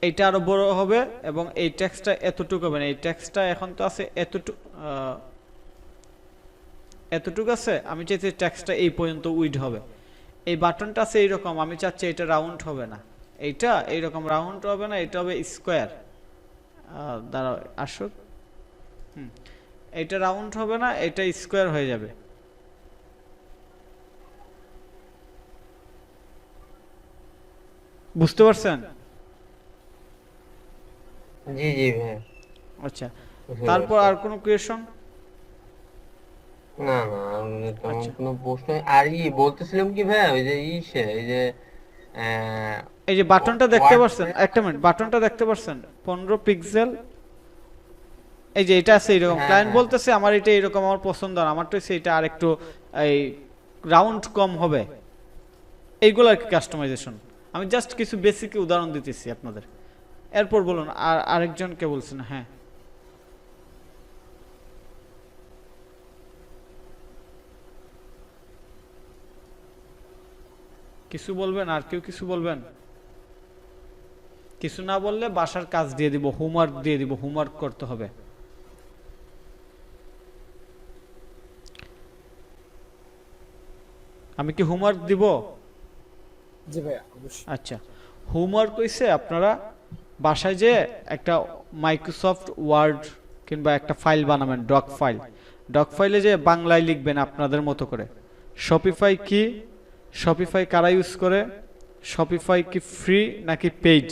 এইটা আরো বড় হবে, এবং এই টেক্সটটা এতটুকু হবে না, এই টেক্সটটা এখন তো আছে এতটুকু আছে, আমি চাইছি টেক্সটটা এই পর্যন্ত উইড হবে। এই বাটনটা আছে এইরকম, আমি চাচ্ছি এটা রাউন্ড হবে না, এইটা এইরকম রাউন্ড হবে না, এটা হবে স্কোয়ার। দাঁড়াও আসুক, এইটা রাউন্ড হবে না, এটা স্কোয়ার হয়ে যাবে। বুঝতে পারছেন? জি জি ভাই। আচ্ছা, তারপর আর কোনো কোয়েশন? না না, আমি তেমন আচ্ছা। কোনো প্রশ্ন আর বলতেছিলাম কি ভাই, ওই যে এই যে এই যে বাটনটা দেখতে পাচ্ছেন, একটা মিনিট, বাটনটা দেখতে পাচ্ছেন 15 পিক্সেল, এই যে এটা আছে এরকম। ক্লায়েন্ট বলতেছে আমার এটা এরকম আমার পছন্দ, আর আমারটা হচ্ছে এটা আর একটু এই রাউন্ড কম হবে। এইগুলো আর কি কাস্টমাইজেশন। আমি জাস্ট কিছু বেসিক উদাহরণ দিতেছি আপনাদের। এরপর বলুন, আর আরেকজনকে বলছেন। হ্যাঁ কিছু বলবেন? আর কেউ কিছু বলবেন? কিছু না বললে বাসার কাজ দিয়ে দিব, হোমওয়ার্ক দিয়ে দিব, হোমওয়ার্ক করতে হবে। আমি কি হোমওয়ার্ক দিব? জি ভাই অবশ্যই। আচ্ছা, হোমওয়ার্ক হইছে আপনারা বাসায় যে একটা মাইক্রোসফট ওয়ার্ড কিংবা একটা ফাইল বানাবেন, ডক ফাইলে যে বাংলায় লিখবেন আপনাদের মতো করে। শপিফাই কি, শপিফাই কারা ইউজ করে, শপিফাই কি ফ্রি নাকি পেইড,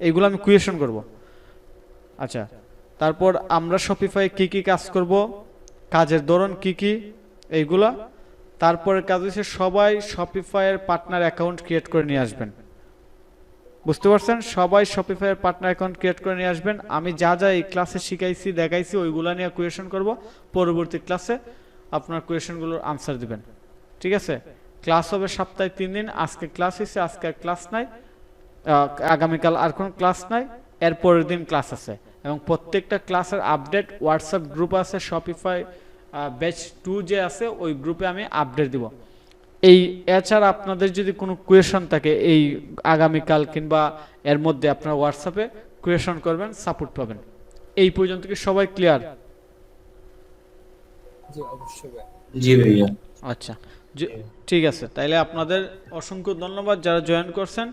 এইগুলো আমি কোয়েশন করব। আচ্ছা, তারপর আমরা শপিফাই কি কি কাজ করব, কাজের ধরন কি কি, এইগুলা। তারপরে কাজ হচ্ছে সবাই শপিফাইয়ের পার্টনার অ্যাকাউন্ট ক্রিয়েট করে নিয়ে আসবেন। বুঝতে পারছেন? সবাই শপিফাইয়ের পার্টনার অ্যাকাউন্ট ক্রিয়েট করে নিয়ে আসবেন। আমি যা যা এই ক্লাসে শিখাইছি দেখাইছি ওইগুলা নিয়ে কোয়েশন করব, পরবর্তী ক্লাসে আপনার কোয়েশনগুলোর আনসার দিবেন। ঠিক আছে? ক্লাস হবে সপ্তাহে 3 দিন। আজকে ক্লাস হয়েছে, আজকে আর ক্লাস নাই, আগামীকাল আর কোনো ক্লাস নাই, এর পরের দিন ক্লাস আছে। এবং প্রত্যেকটা ক্লাসের আপডেট হোয়াটসঅ্যাপ গ্রুপ আছে, শপিফাই ব্যাচ 2 যে আছে ওই গ্রুপে আমি আপডেট দিব। এই এছাড়া আপনাদের যদি কোনো কোয়েশন থাকে এই আগামীকাল কিংবা এর মধ্যে আপনারা হোয়াটসঅ্যাপে কোয়েশন করবেন, সাপোর্ট পাবেন। এই পর্যন্ত কি সবাই ক্লিয়ার? জি অবশ্যই ভাই। জি ভাইয়া। আচ্ছা, ঠিক আছে। তাইলে আপনাদের অসংখ্য ধন্যবাদ যারা জয়েন করছেন।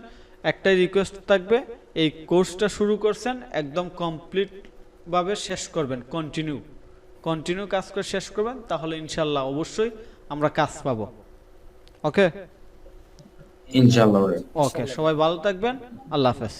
একটাই রিকোয়েস্ট থাকবে, এই কোর্সটা শুরু করছেন একদম কমপ্লিট ভাবে শেষ করবেন, কন্টিনিউ কাজ করে শেষ করবেন, তাহলে ইনশাল্লাহ অবশ্যই আমরা কাজ পাবো। ওকে ইনশাআল্লাহ ভাইয়া। ওকে, সবাই ভালো থাকবেন। আল্লাহ হাফেজ।